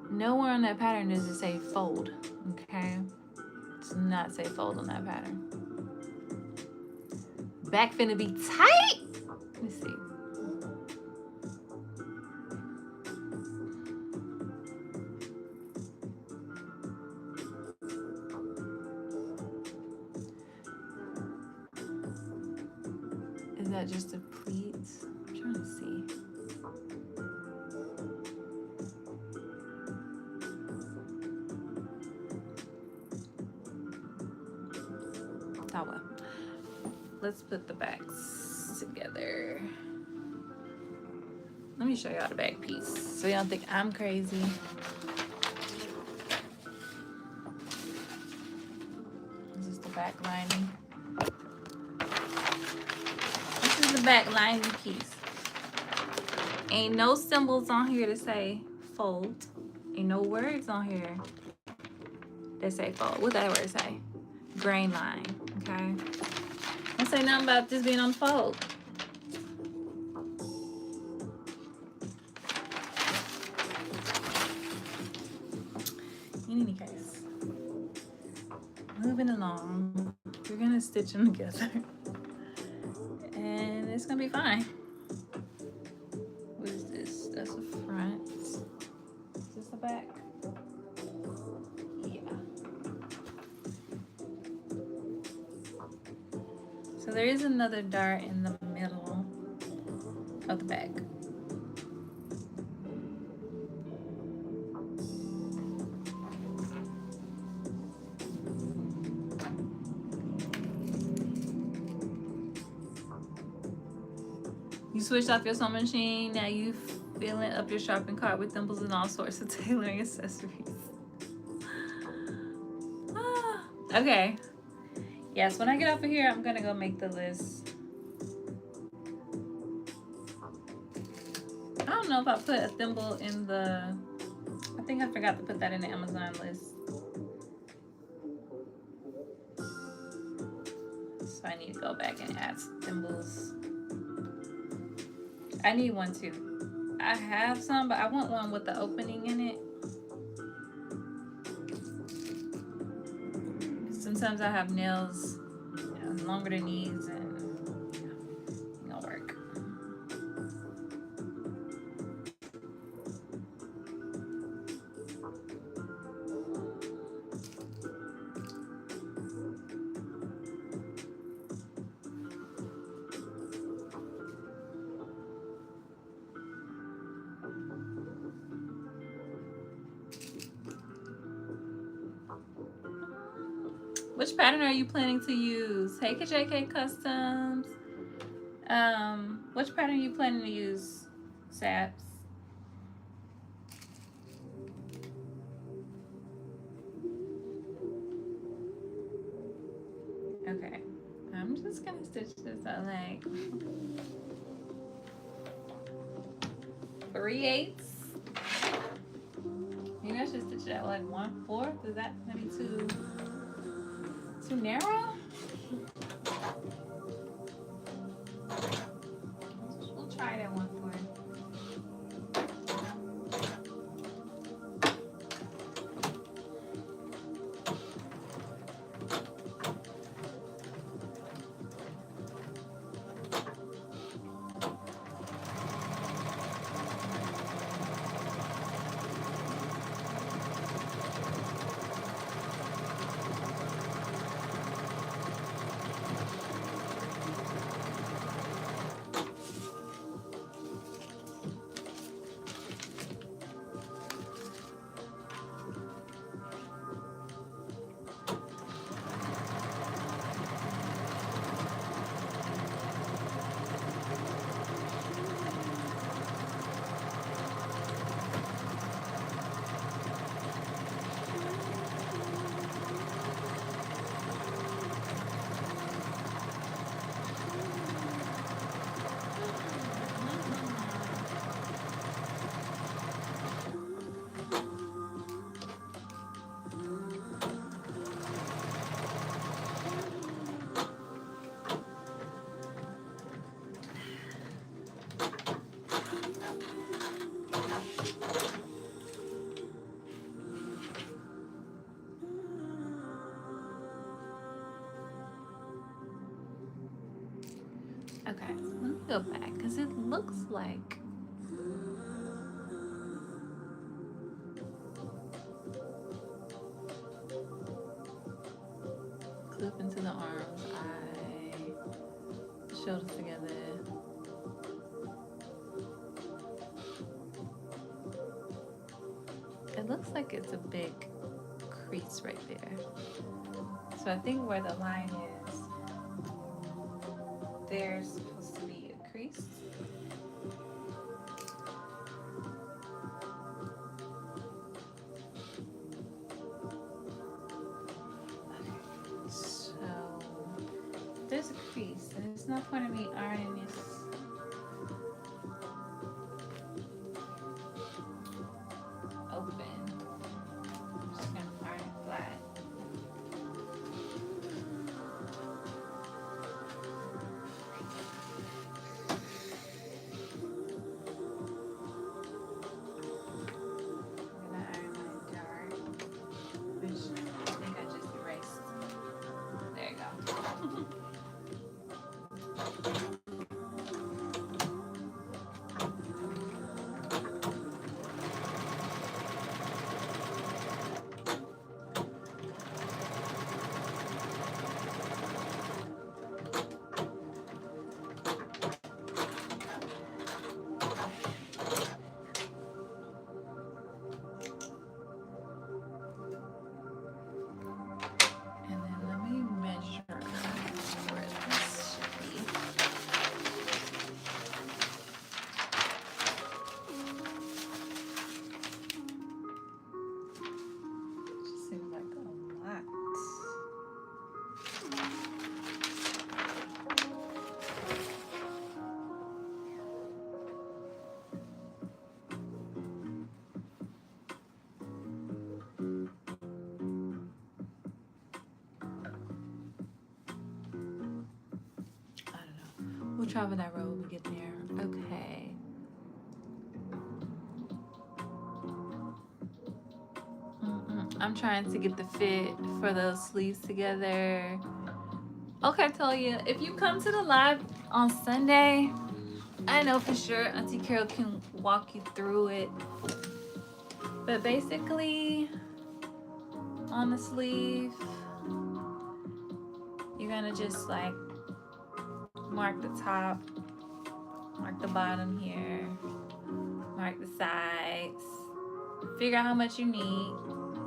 nowhere on that pattern does it say fold, okay? It does not say fold on that pattern. Back finna be tight. Let me see. Is that just the pleats? I'm trying to see. Oh well. Let's put the backs together. Let me show y'all the back piece so y'all think I'm crazy. This is the back lining. This is the back lining piece. Ain't no symbols on here to say fold. Ain't no words on here that say fold. What that word say? Grain line, okay? Don't say nothing about this being on fold. In any case, moving along, we're gonna stitch them together and it's gonna be fine. What is this? That's the front. Is this the back? Yeah. So there is another dart in the middle of the back. You switched off your sewing machine, now you filling up your shopping cart with thimbles and all sorts of tailoring accessories. Okay. Yes, when I get off of here, I'm gonna go make the list. I don't know if I put a thimble in the, I think I forgot to put that in the Amazon list. So I need to go back and add thimbles. I need one too. I have some, but I want one with the opening in it. Sometimes I have nails longer than these and it don't work. Which pattern are you planning to use? Hey, KJK Customs. Which pattern are you planning to use, Saps? Okay, I'm just gonna stitch this out like 3/8. Maybe I should stitch it out like 1/4. Is that gonna be too narrow? We'll try it at 1/4. Okay, let me go back because it looks like clip into the arms, eye, shoulders together. It looks like it's a big crease right there. So I think where the line is, there's supposed to be a crease. Okay, so there's a crease, and it's no point in me ironing this open. I'm just gonna iron it flat. I'm gonna iron my dark, which I think I just erased. There you go. And then let me measure where this should be. Just seems like a lot. I don't know. We'll travel that road when we get there. Okay. I'm trying to get the fit for those sleeves together. Okay, Toya, if you come to the live on Sunday, I know for sure Auntie Carol can walk you through it. But basically, on the sleeve, you're gonna just like mark the top, mark the bottom here, mark the sides, figure out how much you need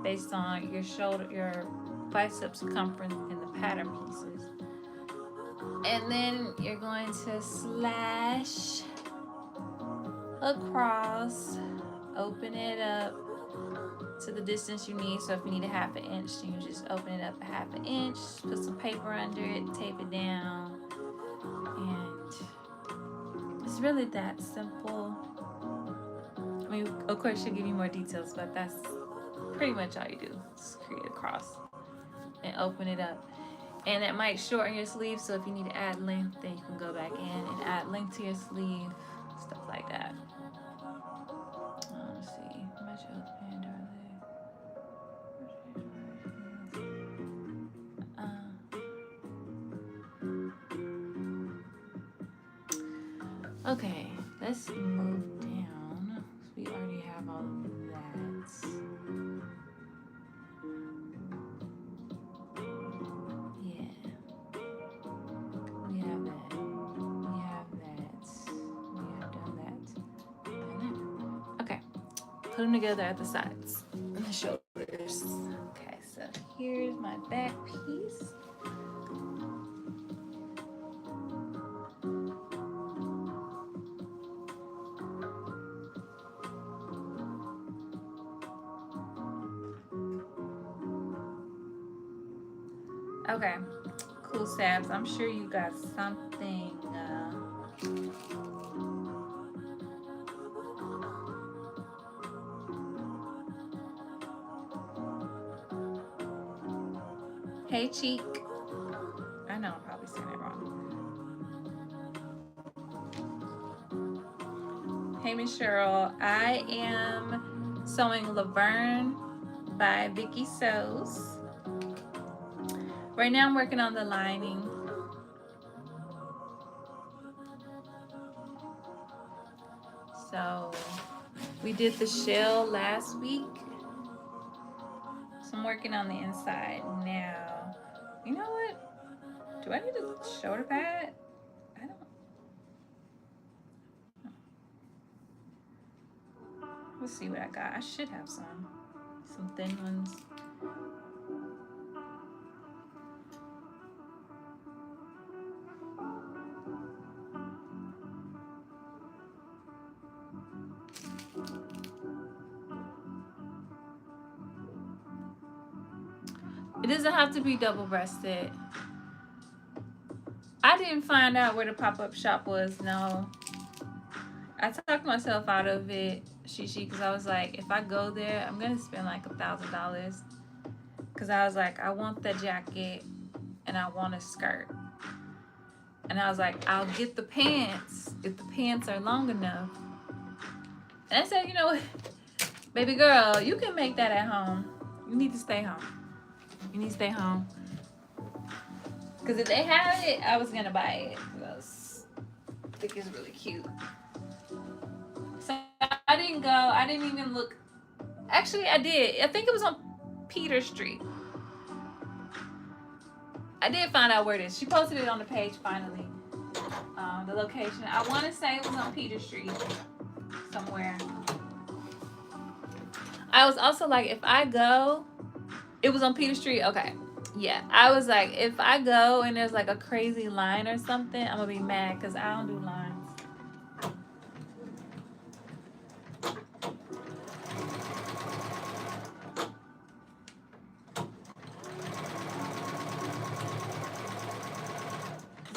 based on your shoulder, your bicep circumference and the pattern pieces. And then you're going to slash across, open it up to the distance you need. So if you need a half an inch, then you just open it up a half an inch, put some paper under it, tape it down, and it's really that simple. I mean, of course, she'll give you more details, but that's pretty much all you do. Just create a cross and open it up. And it might shorten your sleeve, so if you need to add length, then you can go back in and add length to your sleeve, stuff like that. Let's see. Much open, darling. Okay, let's move down. We already have all of that. Put them together at the sides and the shoulders. Okay, so here's my back piece. Okay, cool, Sabs. I'm sure you got something. Hey, Cheek. I know I'm probably saying it wrong. Hey, Miss Cheryl. I am sewing Laverne by Viki Sews. Right now I'm working on the lining. So we did the shell last week. So I'm working on the inside now. You know what? Do I need a shoulder pad? I don't. Let's see what I got. I should have some thin ones. It doesn't have to be double-breasted. I didn't find out where the pop-up shop was. No, I talked myself out of it, Shishi, because I was like, if I go there, I'm gonna spend like $1,000. Because I was like, I want the jacket and I want a skirt. And I was like, I'll get the pants if the pants are long enough. And I said, you know what, baby girl, you can make that at home. You need to stay home. You need to stay home. Because if they have it, I was gonna buy it. Because I think it's really cute. So I didn't go. I didn't even look. Actually, I did. I think it was on Peter Street. I did find out where it is. She posted it on the page finally. The location. I want to say it was on Peter Street somewhere. I was also like, if I go, it was on Peter Street. Okay. Yeah. I was like, if I go and there's like a crazy line or something, I'm going to be mad because I don't do lines.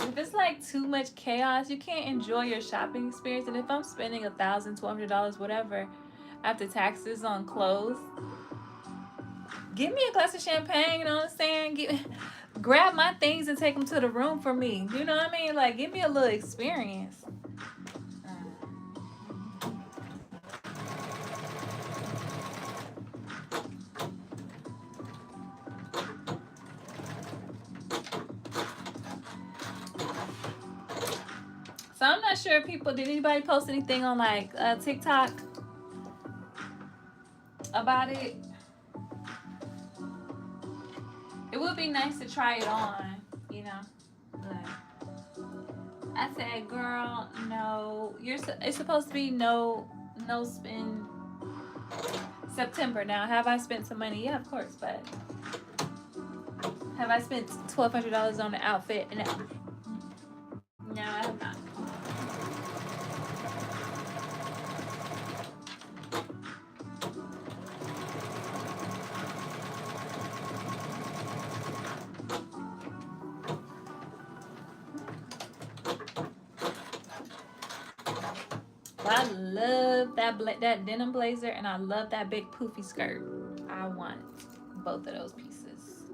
If it's like too much chaos, you can't enjoy your shopping experience. And if I'm spending $1,000, $1,200, whatever, after taxes on clothes, give me a glass of champagne. You know what I'm saying? Grab my things and take them to the room for me. You know what I mean? Like, give me a little experience. So I'm not sure if did anybody post anything on like TikTok about it? It would be nice to try it on, you know. But I said, girl, no, it's supposed to be no spend September. Now, have I spent some money? Yeah, of course, but have I spent $1,200 on the outfit? No, I have not. I love that denim blazer, and I love that big poofy skirt. I want both of those pieces.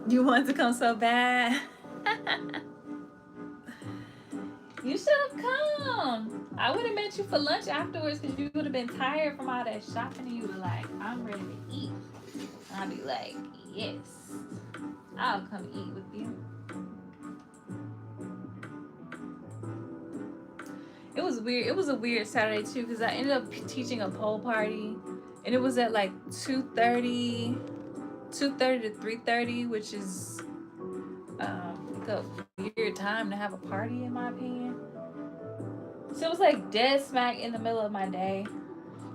You want to come so bad? You should have come. I would have met you for lunch afterwards because you would have been tired from all that shopping and you would be like, I'm ready to eat. And I'd be like, yes, I'll come eat with you. It was weird. It was a weird Saturday too because I ended up teaching a pole party and it was at like 2:30 to 3:30, which is like a weird time to have a party in my opinion. So it was like dead smack in the middle of my day.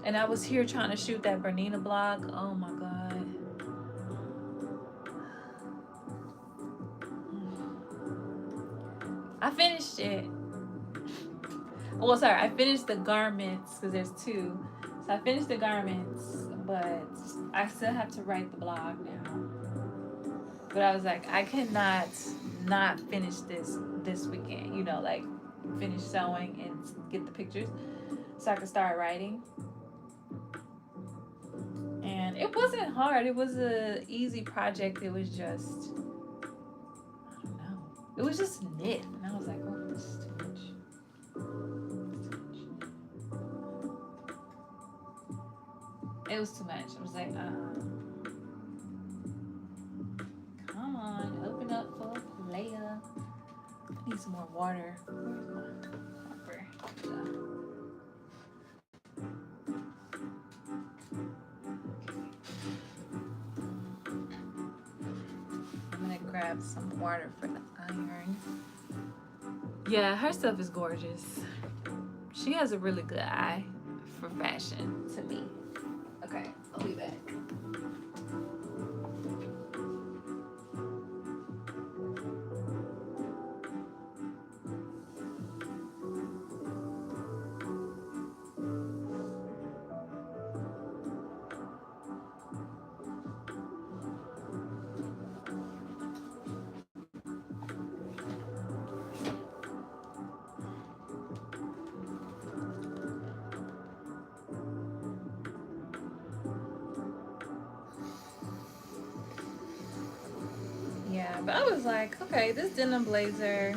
And I was here trying to shoot that Bernina blog. Oh my God. I finished it. Well, sorry, I finished the garments because there's two. So I finished the garments, but I still have to write the blog now. But I was like, I cannot not finish this weekend. You know, like finish sewing and get the pictures so I can start writing. And it wasn't hard. It was an easy project. It was just, I don't know. It was just knit. And I was like, oh, this is too much. It was too much. I was like, come on, open up for a player. Need some more water. Where's my hopper? I'm gonna grab some water for the iron. Yeah, her stuff is gorgeous. She has a really good eye for fashion to me. Okay, I'll be back. Yeah, but I was like, okay, this denim blazer,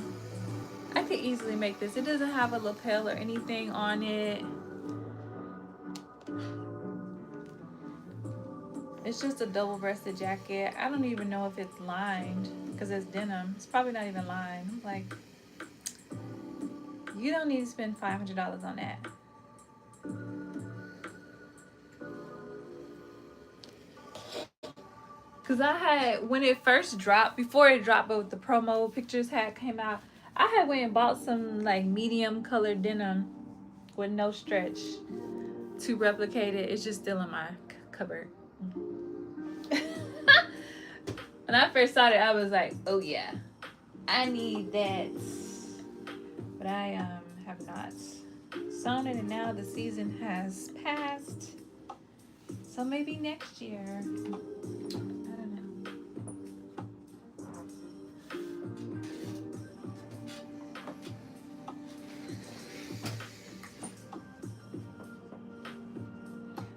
I could easily make this. It doesn't have a lapel or anything on it. It's just a double-breasted jacket. I don't even know if it's lined because it's denim. It's probably not even lined. I'm like, you don't need to spend $500 on that. Cause I had, when it first dropped, before it dropped, but the promo pictures had came out, I had went and bought some like medium colored denim with no stretch to replicate it. It's just still in my cupboard. When I first saw it, I was like, oh yeah, I need that. But I have not sewn it, and now the season has passed. So maybe next year. I don't know.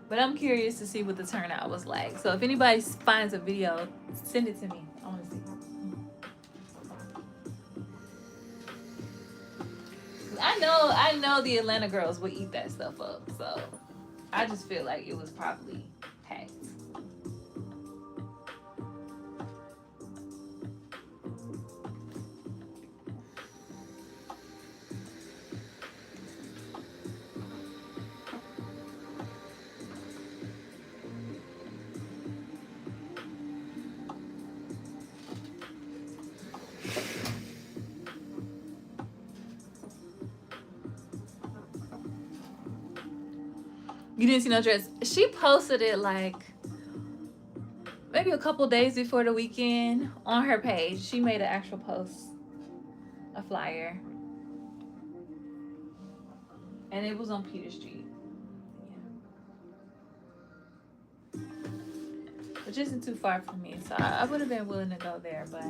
But I'm curious to see what the turnout was like. So if anybody finds a video, send it to me. I want to see. I know the Atlanta girls would eat that stuff up. So I just feel like it was probably packed. You didn't see no dress. She posted it like maybe a couple days before the weekend on her page. She made an actual post, a flyer, and it was on Peter Street. Yeah. Which isn't too far from me, so I would have been willing to go there, but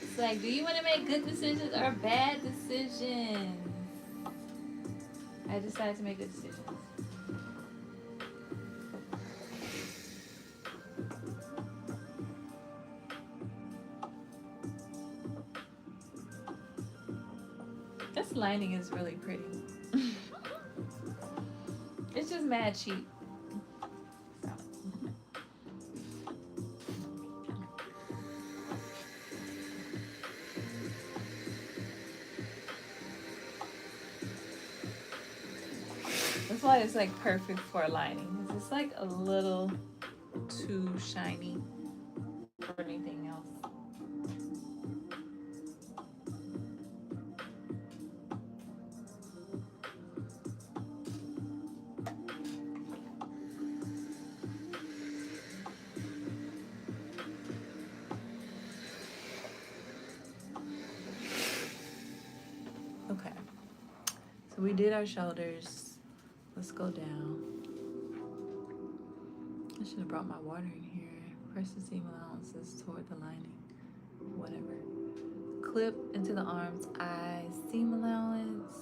it's like, do you want to make good decisions or bad decisions? I decided to make good decisions. This lining is really pretty. It's just mad cheap. So. That's why it's like perfect for lining. It's like a little too shiny for anything else. Okay, so we did our shoulders. Let's go down. I should have brought my water in here. Press the seam allowances toward the lining. Whatever. Clip into the arms, eyes, seam allowance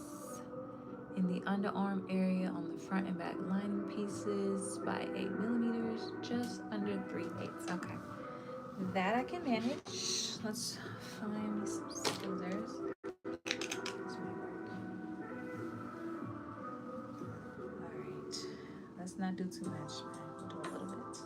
in the underarm area on the front and back lining pieces by 8 millimeters, just under 3/8. Okay, that I can manage. Let's find some scissors. Let's not do too much. Do a little bit.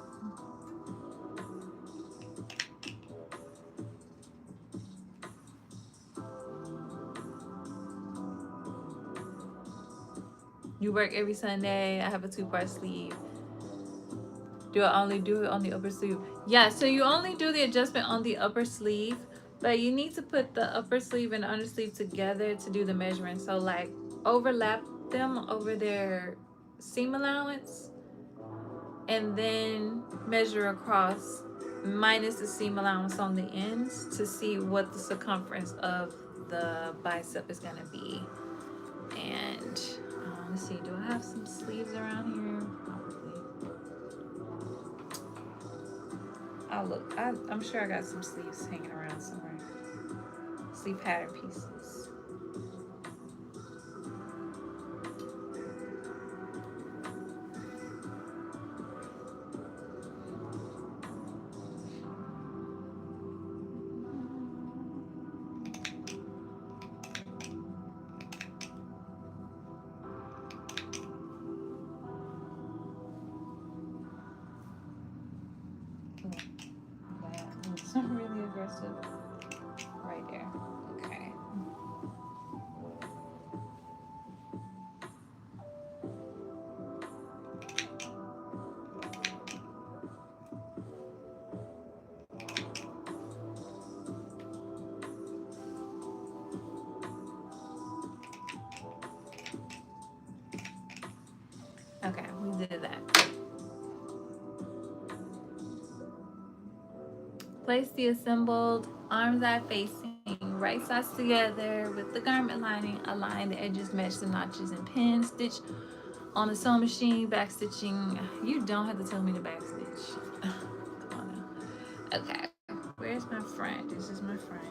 You work every Sunday. I have a 2-part sleeve. Do I only do it on the upper sleeve? Yeah, so you only do the adjustment on the upper sleeve, but you need to put the upper sleeve and the under sleeve together to do the measurement. So like overlap them over their seam allowance and then measure across minus the seam allowance on the ends to see what the circumference of the bicep is going to be. And let's see, do I have some sleeves around here? Probably. I'll look. I'm sure I got some sleeves hanging around somewhere. Sleeve pattern pieces. Some really aggressive right there. Okay. Okay, we did that. Place the assembled arms eye facing, right sides together with the garment lining. Align the edges, match the notches and pins. Stitch on the sewing machine. Back stitching. You don't have to tell me to back stitch. Come on now. Okay. Where's my front? This is my front.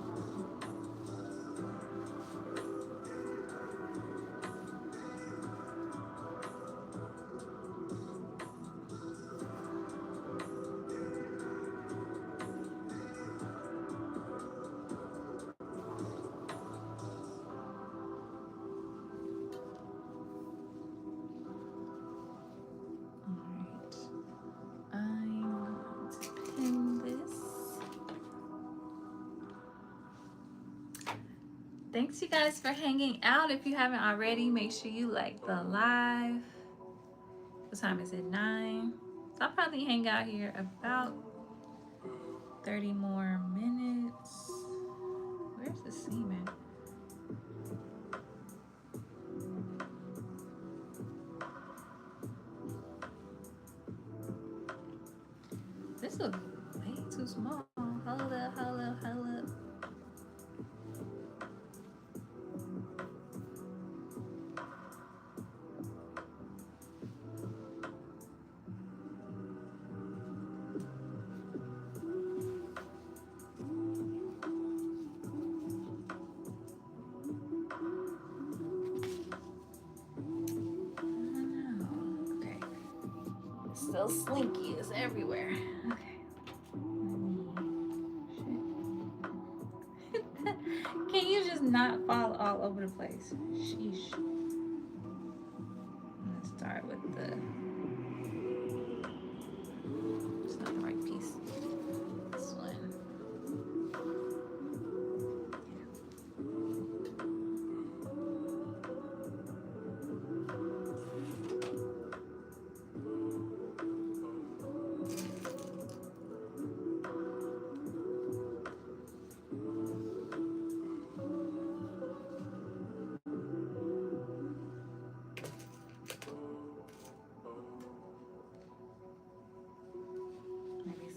Thanks you guys for hanging out. If you haven't already, make sure you like the live. What time is it? 9. So I'll probably hang out here about 30 more minutes. Where's the seam at? This looks way too small. Hold up, hold up, hold up. Still slinky. It's everywhere. Okay. Can you just not fall all over the place? Sheesh. Let's start with the. It's not the right piece. This one.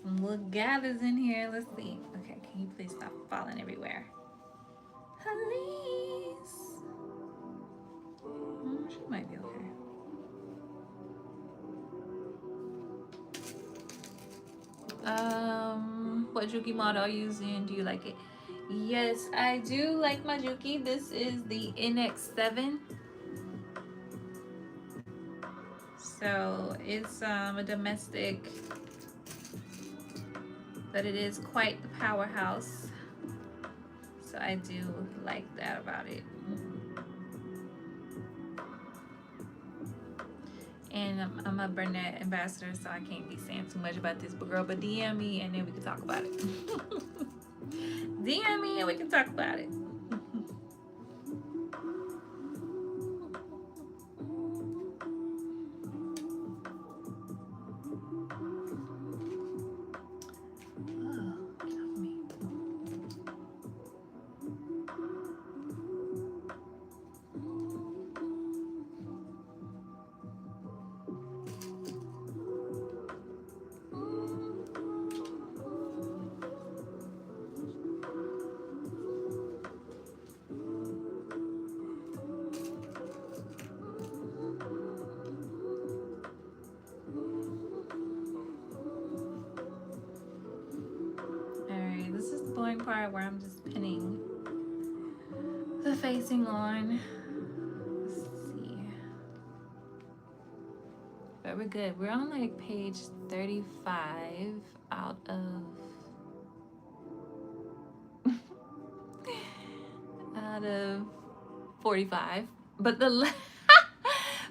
Some little gathers in here. Let's see. Okay, can you please stop falling everywhere? Please. She might be okay. What Juki model are you using? Do you like it? Yes, I do like my Juki. This is the NX7. So it's a domestic, but it is quite the powerhouse. So I do like that about it. And I'm a Burnett ambassador, so I can't be saying too much about this. But girl, but DM me and then we can talk about it. DM me and we can talk about it. Alright, this is the boring part where I'm just pinning the facing on. Let's see. But we're good. We're on like page 35 out of out of 45. But the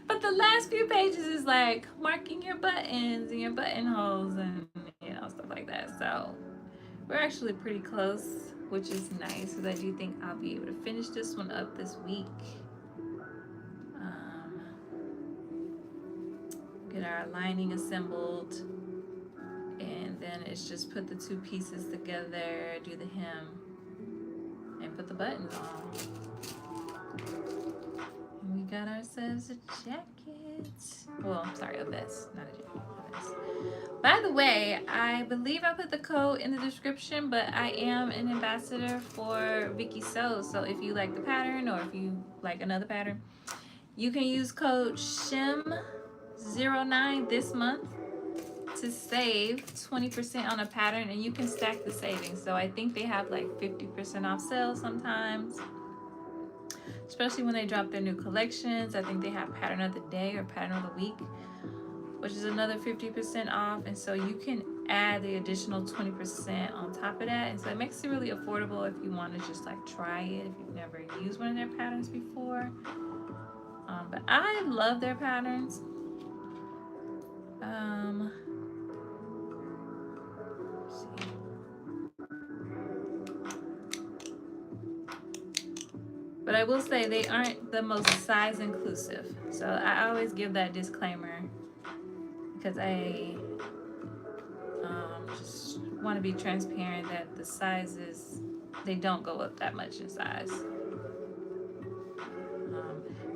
but the last few pages is like marking your buttons and your buttonholes and stuff like that. So we're actually pretty close, which is nice because I do think I'll be able to finish this one up this week. Get our lining assembled, and then it's just put the two pieces together, do the hem, and put the buttons on. And we got ourselves a jacket. Well, sorry, a vest, not a jacket, a vest. By the way, I believe I put the code in the description, but I am an ambassador for Viki Sews. So if you like the pattern or if you like another pattern, you can use code SHIM09 this month to save 20% on a pattern, and you can stack the savings. So I think they have like 50% off sales sometimes, especially when they drop their new collections. I think they have pattern of the day or pattern of the week, which is another 50% off. And so you can add the additional 20% on top of that. And so it makes it really affordable if you want to just like try it if you've never used one of their patterns before. But I love their patterns. But I will say they aren't the most size inclusive. So I always give that disclaimer because I just want to be transparent that the sizes, they don't go up that much in size.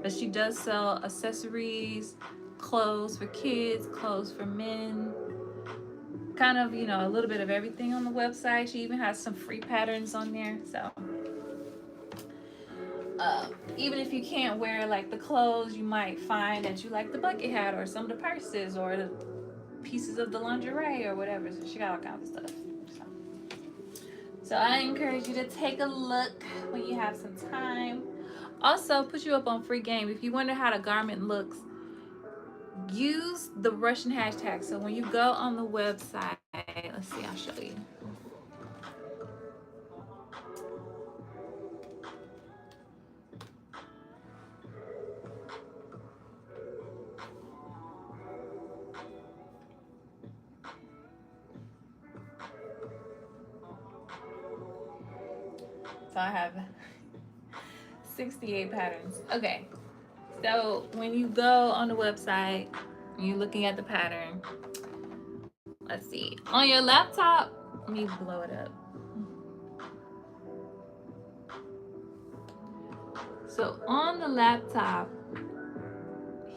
But she does sell accessories, clothes for kids, clothes for men, kind of, a little bit of everything on the website. She even has some free patterns on there. So even if you can't wear like the clothes, you might find that you like the bucket hat or some of the purses or the pieces of the lingerie or whatever. So she got all kinds of stuff. So I encourage you to take a look when you have some time. Also, put you up on free game. If you wonder how the garment looks, use the Russian hashtag. So when you go on the website, let's see, I'll show you. So I have 68 patterns. Okay. So when you go on the website, and you're looking at the pattern, let's see. On your laptop, let me blow it up. So on the laptop,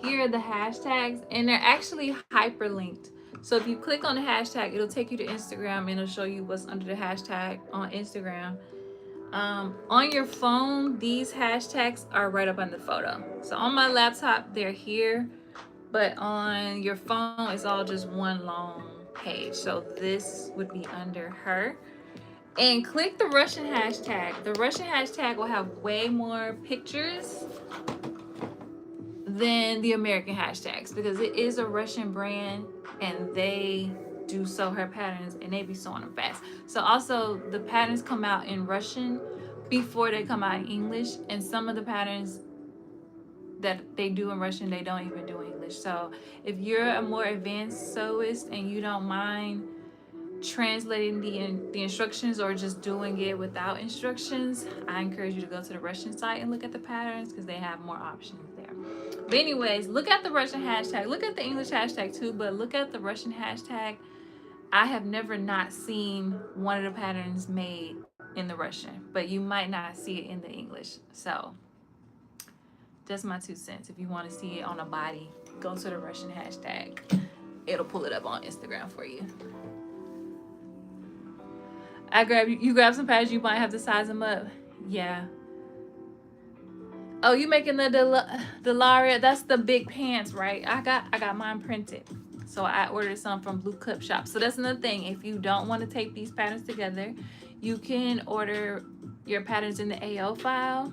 here are the hashtags, and they're actually hyperlinked. So if you click on the hashtag, it'll take you to Instagram and it'll show you what's under the hashtag on Instagram. On your phone, these hashtags are right up on the photo. So on my laptop, they're here, but on your phone, it's all just one long page. So this would be under her. And click the Russian hashtag. The Russian hashtag will have way more pictures than the American hashtags because it is a Russian brand and they do sew her patterns and they be sewing them fast. So also the patterns come out in Russian before they come out in English, and some of the patterns that they do in Russian they don't even do in English. English. So if you're a more advanced sewist and you don't mind translating the instructions or just doing it without instructions, I encourage you to go to the Russian site and look at the patterns because they have more options there. But anyways, look at the Russian hashtag. Look at the English hashtag too, but look at the Russian hashtag. I have never not seen one of the patterns made in the Russian, but you might not see it in the English. So that's my 2 cents. If you want to see it on a body, go to the Russian hashtag. It'll pull it up on Instagram for you. You grab some patterns, you might have to size them up. Yeah. Oh, you making the Delaria? That's the big pants, right? I got mine printed. So I ordered some from Blue Cup Shop. So that's another thing. If you don't want to take these patterns together, you can order your patterns in the AO file.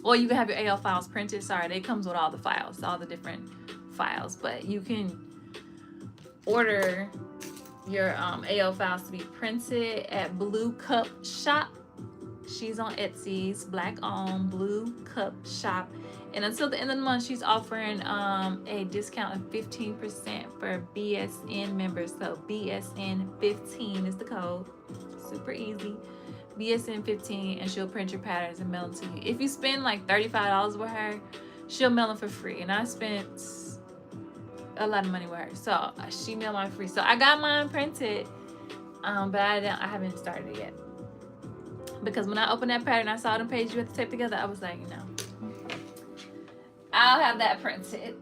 Or you can have your AO files printed. Sorry, they comes with all the files, all the different files. But you can order your AO files to be printed at Blue Cup Shop. She's on Etsy's Black owned Blue Cup Shop. And until the end of the month, she's offering a discount of 15% for BSN members. So BSN15 is the code. Super easy. BSN15, and she'll print your patterns and mail them to you. If you spend like $35 with her, she'll mail them for free. And I spent a lot of money with her, so she mailed mine free. So I got mine printed, but I haven't started yet. Because when I opened that pattern, I saw the page you had to tape together. I was like, no, I'll have that printed.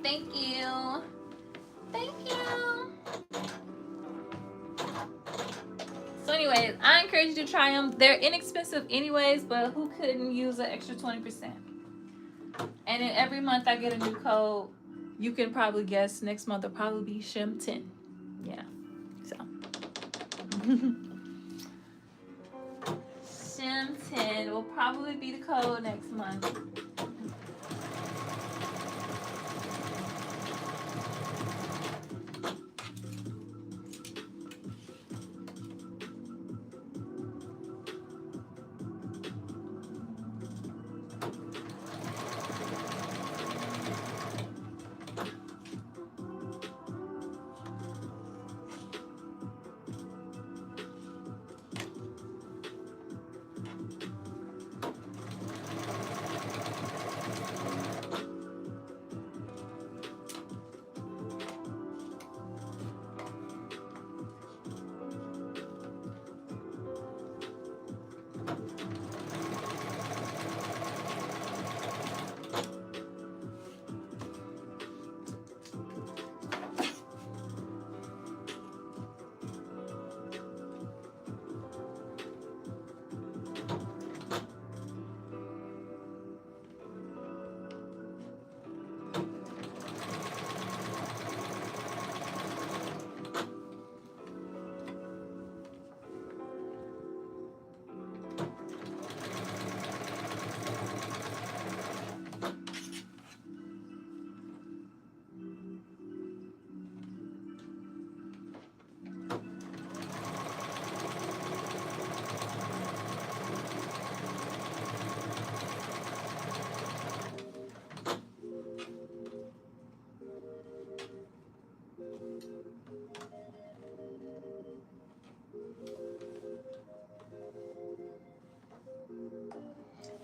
Thank you. Thank you. So anyways, I encourage you to try them. They're inexpensive anyways, but who couldn't use an extra 20%? And then every month I get a new code. You can probably guess next month will probably be Shim10. Yeah. So. Shim10 will probably be the code next month.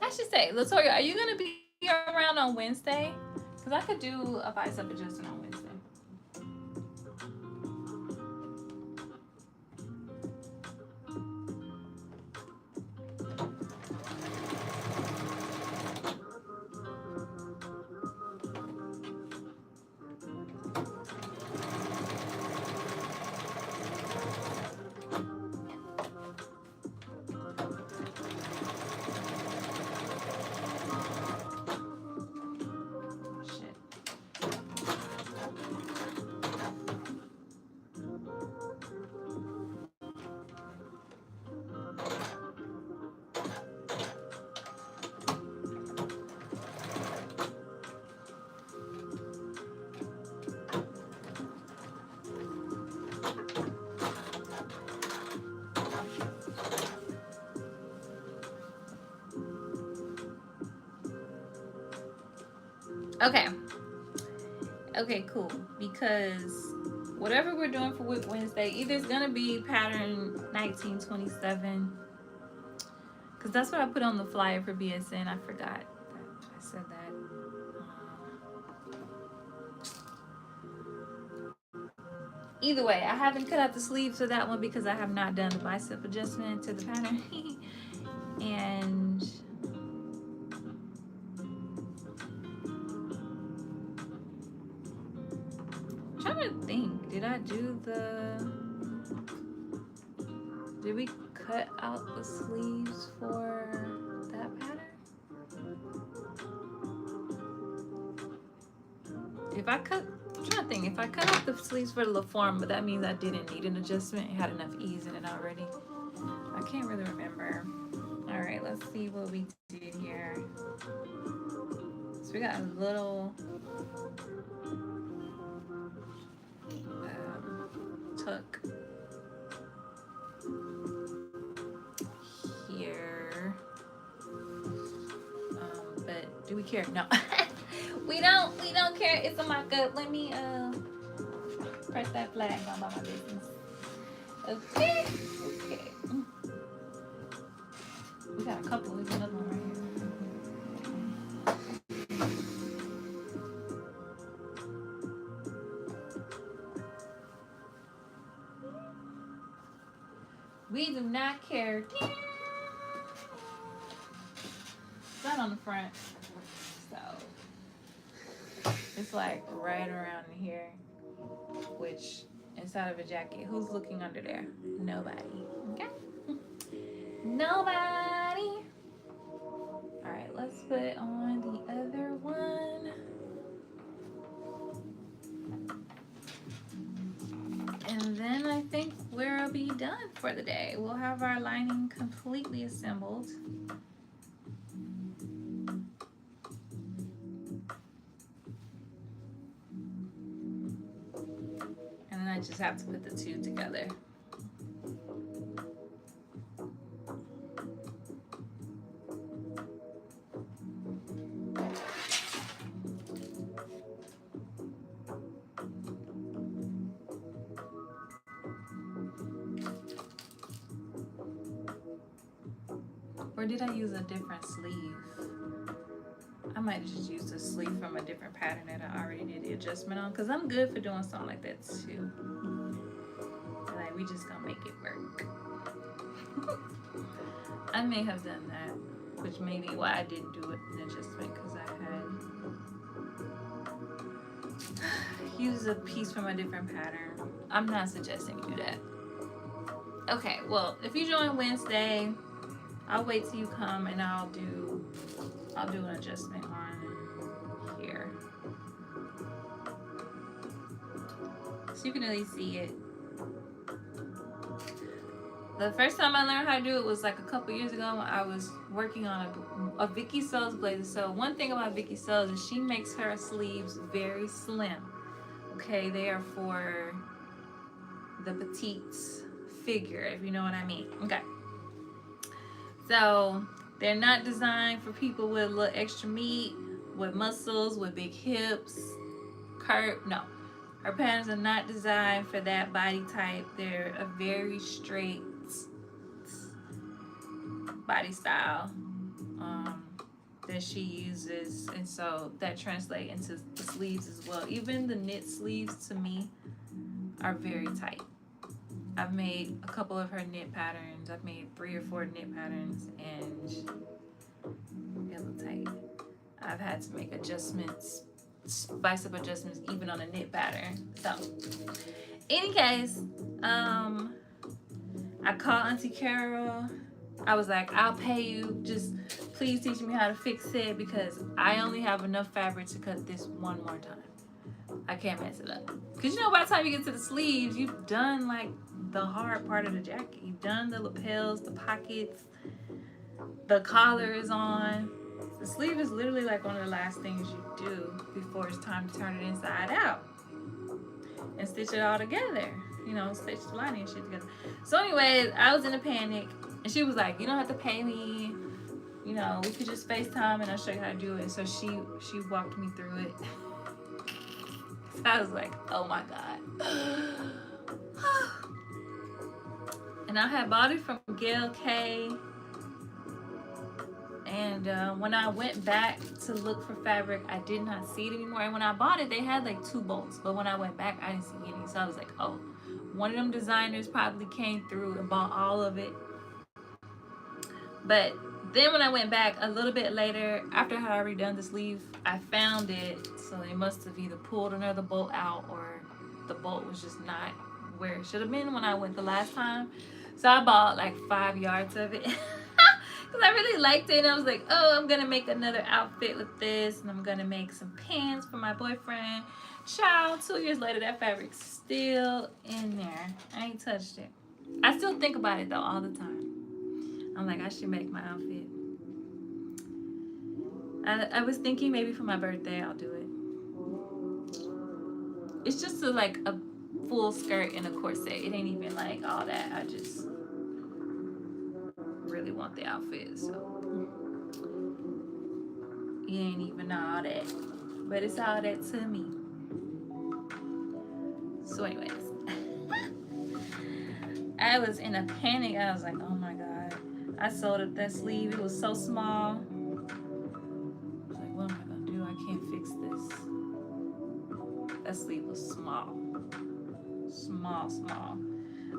I should say, Latoya, are you gonna be around on Wednesday? Because I could do a bicep adjustment on Wednesday. Okay, Okay, cool. Because whatever we're doing for Whip Wednesday, either it's gonna be pattern 1927, because that's what I put on the flyer for BSN. I forgot that I said that. Either way, I haven't cut out the sleeves for that one because I have not done the bicep adjustment to the pattern. And I'm trying to think, did we cut out the sleeves for that pattern? I'm trying to think, if I cut off the sleeves for the La Forme, but that means I didn't need an adjustment. It had enough ease in it already. I can't really remember. All right, let's see what we did here. So we got a little tuck here. But do we care? No. we don't care. It's a mock-up. Let me press that flag on my business. Okay. We got a couple. There's another one right here. We do not care. It's not on the front, so it's like right around here, which inside of a jacket. Who's looking under there? Nobody. Okay. Nobody. All right, let's put on the other one. And then I think we'll be done for the day. We'll have our lining completely assembled. And then I just have to put the two together. Or did I use a different sleeve? I might just use a sleeve from a different pattern that I already did the adjustment on, because I'm good for doing something like that too. Like, we just gonna make it work. I may have done that, which may be why I didn't do it an adjustment, because I had used a piece from a different pattern. I'm not suggesting you do that. Okay, well, if you join Wednesday, I'll wait till you come and I'll do an adjustment on here, so you can at least see it. The first time I learned how to do it was like a couple years ago. I was working on a Viki Sews blazer. So one thing about Viki Sews is she makes her sleeves very slim. Okay, they are for the petite figure, if you know what I mean. Okay. So they're not designed for people with a little extra meat, with muscles, with big hips, curve. No, her patterns are not designed for that body type. They're a very straight body style that she uses, and so that translates into the sleeves as well. Even the knit sleeves to me are very tight. I've made a couple of her knit patterns. I've made 3 or 4 knit patterns, and they're a little tight. I've had to make adjustments, bicep adjustments, even on a knit pattern. So, any case, I called Auntie Carol. I was like, I'll pay you. Just please teach me how to fix it, because I only have enough fabric to cut this one more time. I can't mess it up. Because you know, by the time you get to the sleeves, you've done like the hard part of the jacket. You've done the lapels, the pockets, the collar is on. The sleeve is literally like one of the last things you do before it's time to turn it inside out and stitch it all together. You know, stitch the lining and shit together. So anyways, I was in a panic, and she was like, you don't have to pay me. You know, we could just FaceTime and I'll show you how to do it. So she walked me through it. So I was like, oh my God. And I had bought it from Gail K. And when I went back to look for fabric, I did not see it anymore. And when I bought it, they had like 2 bolts. But when I went back, I didn't see any. So I was like, oh, one of them designers probably came through and bought all of it. But then when I went back a little bit later, after I had already done the sleeve, I found it. So they must have either pulled another bolt out or the bolt was just not where it should have been when I went the last time. So I bought like 5 yards of it. Because I really liked it, and I was like, oh, I'm gonna make another outfit with this, and I'm gonna make some pants for my boyfriend. Child, 2 years later, that fabric's still in there. I ain't touched it. I still think about it though all the time. I'm like, I should make my outfit. I was thinking maybe for my birthday I'll do it. It's just like a full skirt and a corset. It ain't even like all that. I just really want the outfit, so it ain't even all that, but it's all that to me. So anyways, I was in a panic. I was like, oh my God, I sold it that sleeve. It was so small. I was like, what am I gonna do? I can't fix this. That sleeve was small.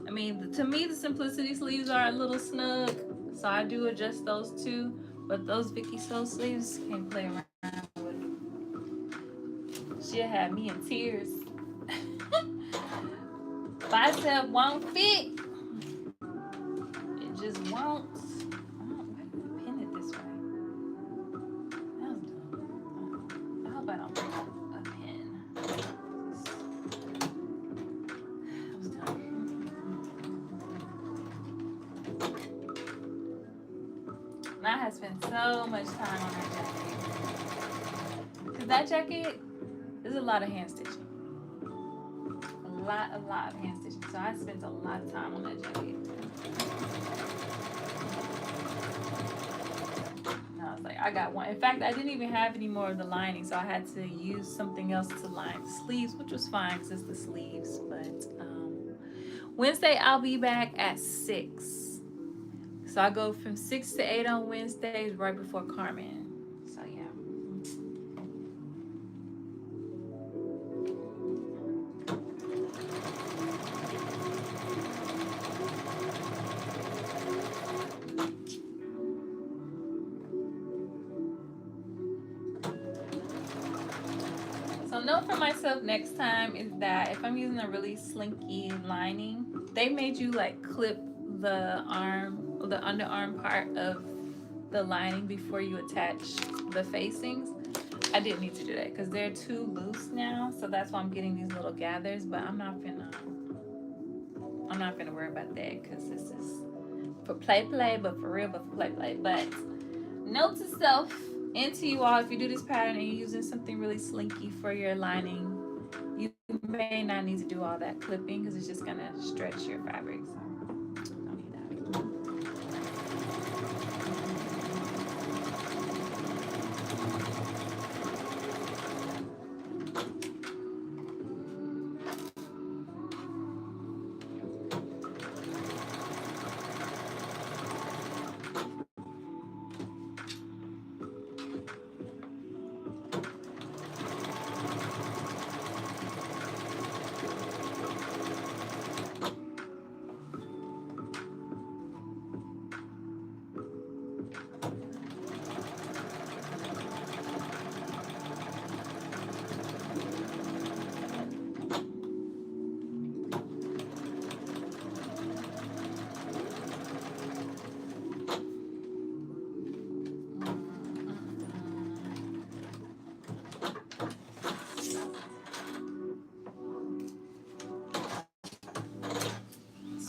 I mean, to me, the Simplicity sleeves are a little snug, so I do adjust those too. But those Viki Soul sleeves, can't play around with it. She'll have me in tears. Bicep won't fit. It just won't. Why did you pin it this way? That was dumb. I hope I don't bring up a pin. That was dumb. And I have spent so much time on that jacket. Because that jacket is a lot of hand stitching. A lot of hand stitching. So I spent a lot of time on that jacket. And I was like, I got one. In fact, I didn't even have any more of the lining, so I had to use something else to line the sleeves, which was fine because it's the sleeves. But Wednesday, I'll be back at 6. So I go from 6 to 8 on Wednesdays, right before Carmen. So yeah. So note for myself next time is that if I'm using a really slinky lining, they made you like clip the arm or the underarm part of the lining before you attach the facings. I didn't need to do that because they're too loose now, so that's why I'm getting these little gathers. But I'm not gonna worry about that because this is for play, but for real, but for play. But note to self and to you all, if you do this pattern and you're using something really slinky for your lining, you may not need to do all that clipping because it's just gonna stretch your fabric. So don't need that.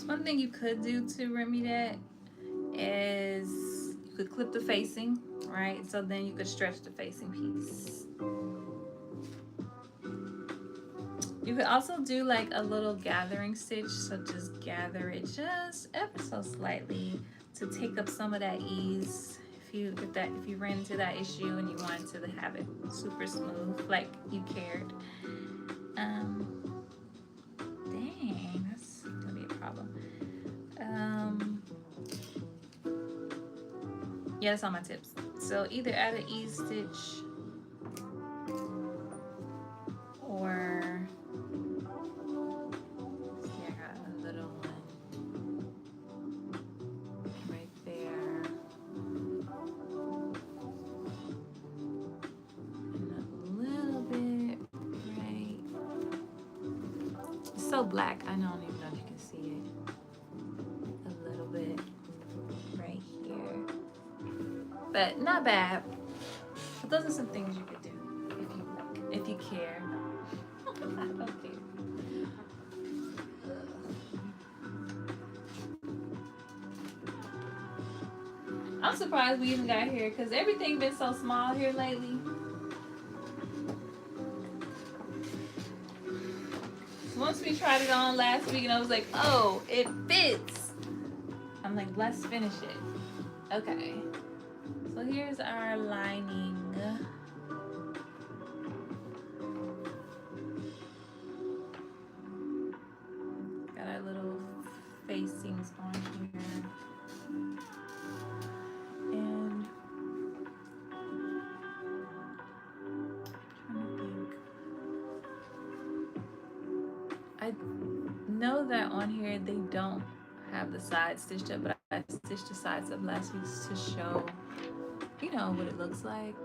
One thing you could do to remedy that is you could clip the facing, right? So then you could stretch the facing piece. You could also do like a little gathering stitch, so just gather it just ever so slightly to take up some of that ease. If you ran into that issue and you wanted to have it super smooth, like you cared. Dang, that's gonna be a problem. Yeah, that's all my tips. So either add an E-stitch or, see, I got a little one right there. And a little bit right. It's so black, I don't even know if you can see it. A little bit right here. But not bad. But those are some things you could do if you care. I don't care. I'm surprised we even got here because everything been so small here lately. So once we tried it on last week and I was like, oh, it fits. I'm like, let's finish it. Okay. So here's our lining. Got our little facings on here. And I'm trying to think. I know that on here they don't have the sides stitched up, but I stitched the sides up last week to show, you know, what it looks like.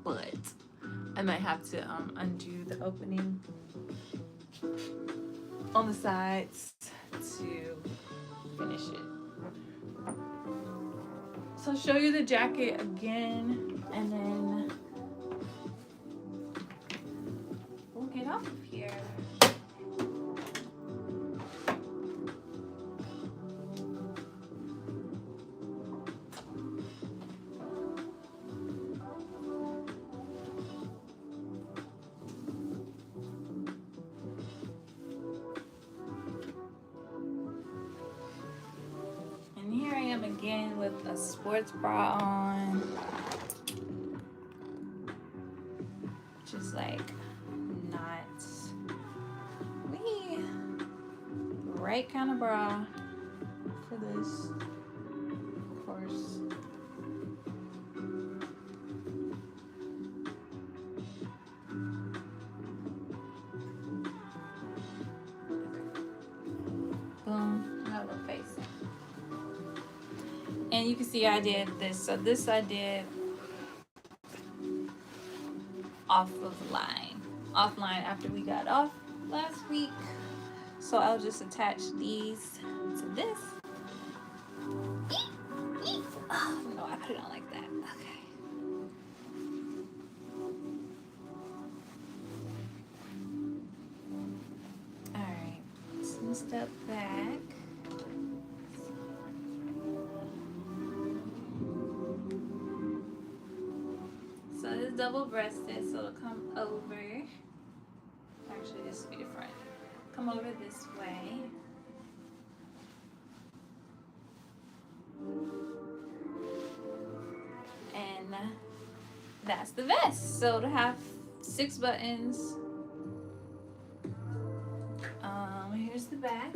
But I might have to undo the opening on the sides to finish it. So I'll show you the jacket again and then we'll get off of here. Again with a sports bra on, just like not the right kind of bra for this, of course. Boom, my little face. And you can see I did this. So this I did offline after we got off last week. So I'll just attach these to this. Oh no, I put it on like that. Okay. All right. Some step back. Double-breasted, so it'll come over. Actually, this will be the front. Come over this way. And that's the vest. So it'll have 6 buttons. Here's the back.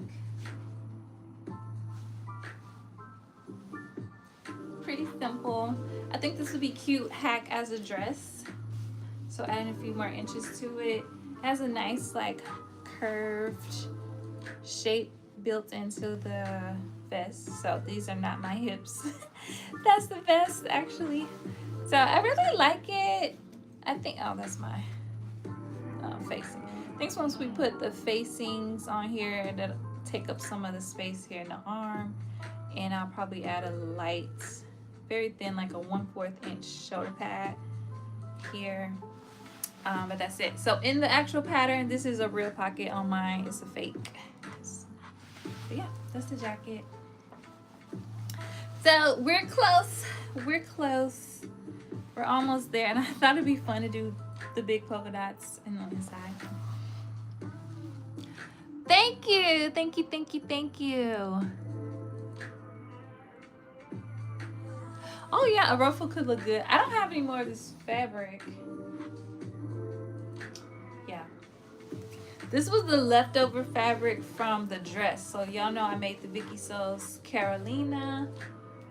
Pretty simple. I think this would be cute hack as a dress. So adding a few more inches to it. It has a nice like curved shape built into the vest. So these are not my hips. That's the vest actually. So I really like it. I think, oh, that's my facing. I think once we put the facings on here, that'll take up some of the space here in the arm. And I'll probably add a light, very thin, like a 1/4 inch shoulder pad here. But that's it. So in the actual pattern, this is a real pocket. On mine, it's a fake. But yeah, that's the jacket. So we're close. We're close. We're almost there. And I thought it'd be fun to do the big polka dots and on the inside. Thank you. Thank you. Thank you. Thank you. Oh yeah, a ruffle could look good. I don't have any more of this fabric. Yeah. This was the leftover fabric from the dress. So y'all know I made the Viki Sews Carolina,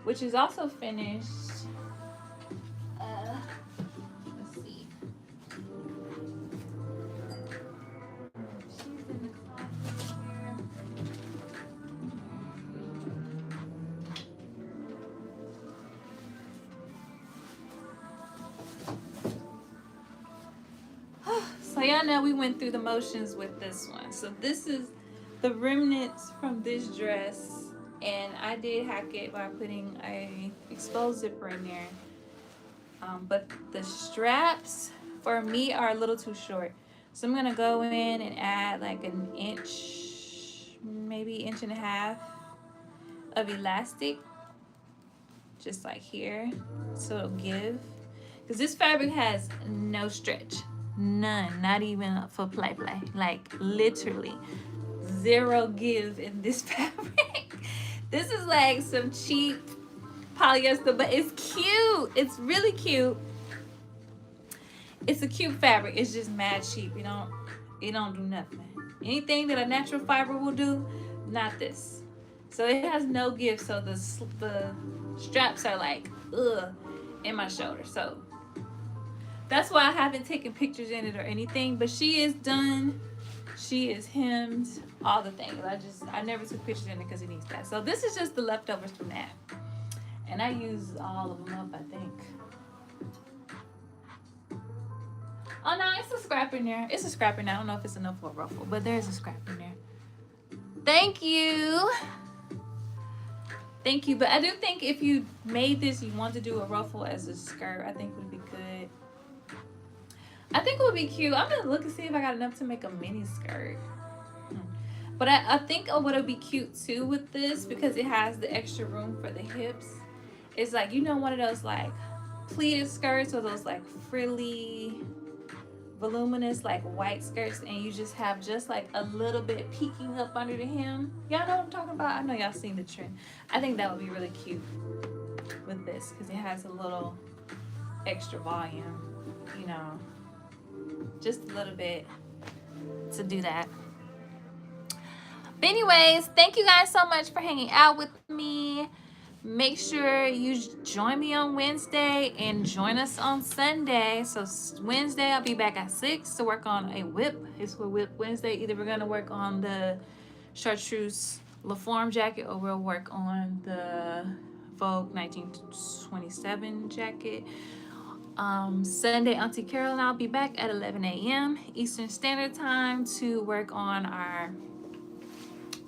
which is also finished. Let's see. She's in the closet here. So y'all know we went through the motions with this one. So this is the remnants from this dress, and I did hack it by putting a exposed zipper in there. But the straps for me are a little too short, so I'm gonna go in and add like an inch, maybe inch and a half of elastic, just like here, so it'll give. Because this fabric has no stretch. None, not even for play. Like literally zero give in this fabric. This is like some cheap polyester, but it's cute. It's really cute. It's a cute fabric. It's just mad cheap. It don't do nothing. Anything that a natural fiber will do, not this. So it has no give. So the straps are like in my shoulder. So that's why I haven't taken pictures in it or anything, but she is done. She is hemmed, all the things. I never took pictures in it because it needs that. So this is just the leftovers from that. And I used all of them up, I think. Oh no, it's a scrap in there. It's a scrap in there. I don't know if it's enough for a ruffle, but there's a scrap in there. Thank you. Thank you. But I do think if you made this, you want to do a ruffle as a skirt, I think would be good. I think it would be cute. I'm gonna look and see if I got enough to make a mini skirt. But I think what would be cute too with this, because it has the extra room for the hips, is like, you know, one of those like pleated skirts or those like frilly, voluminous like white skirts, and you just have just like a little bit peeking up under the hem. Y'all know what I'm talking about? I know y'all seen the trend. I think that would be really cute with this because it has a little extra volume, you know. Just a little bit to do that. But anyways, thank you guys so much for hanging out with me. Make sure you join me on Wednesday and join us on Sunday. So Wednesday I'll be back at 6 to work on a whip. It's for Whip Wednesday. Either we're gonna work on the chartreuse La Forme jacket or we'll work on the Vogue 1927 jacket. Sunday, Auntie Carol and I'll be back at 11 a.m. Eastern Standard Time to work on our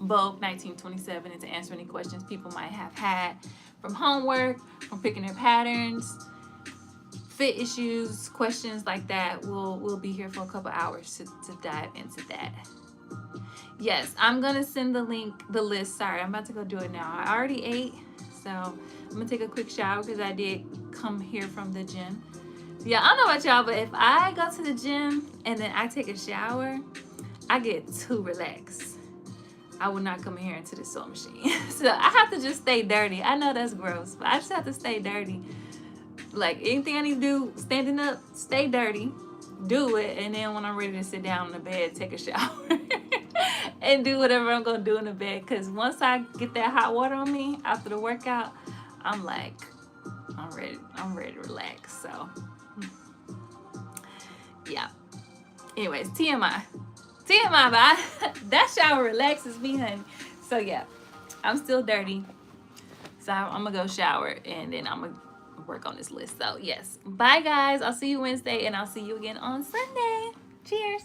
Vogue 1927 and to answer any questions people might have had from homework, from picking their patterns, fit issues, questions like that. We'll be here for a couple hours to dive into that. Yes, I'm gonna send the list. Sorry, I'm about to go do it now. I already ate, so I'm gonna take a quick shower because I did come here from the gym. Yeah, I don't know about y'all, but if I go to the gym and then I take a shower, I get too relaxed. I will not come here into the sewing machine. So I have to just stay dirty. I know that's gross, but I just have to stay dirty. Like anything I need to do, standing up, stay dirty, do it, and then when I'm ready to sit down in the bed, take a shower and do whatever I'm gonna do in the bed. Cause once I get that hot water on me after the workout, I'm like, I'm ready to relax. So yeah. Anyways, TMI, but that shower relaxes me, honey. So yeah, I'm still dirty. So I'm gonna go shower and then I'm gonna work on this list. So yes, bye guys. I'll see you Wednesday and I'll see you again on Sunday. Cheers.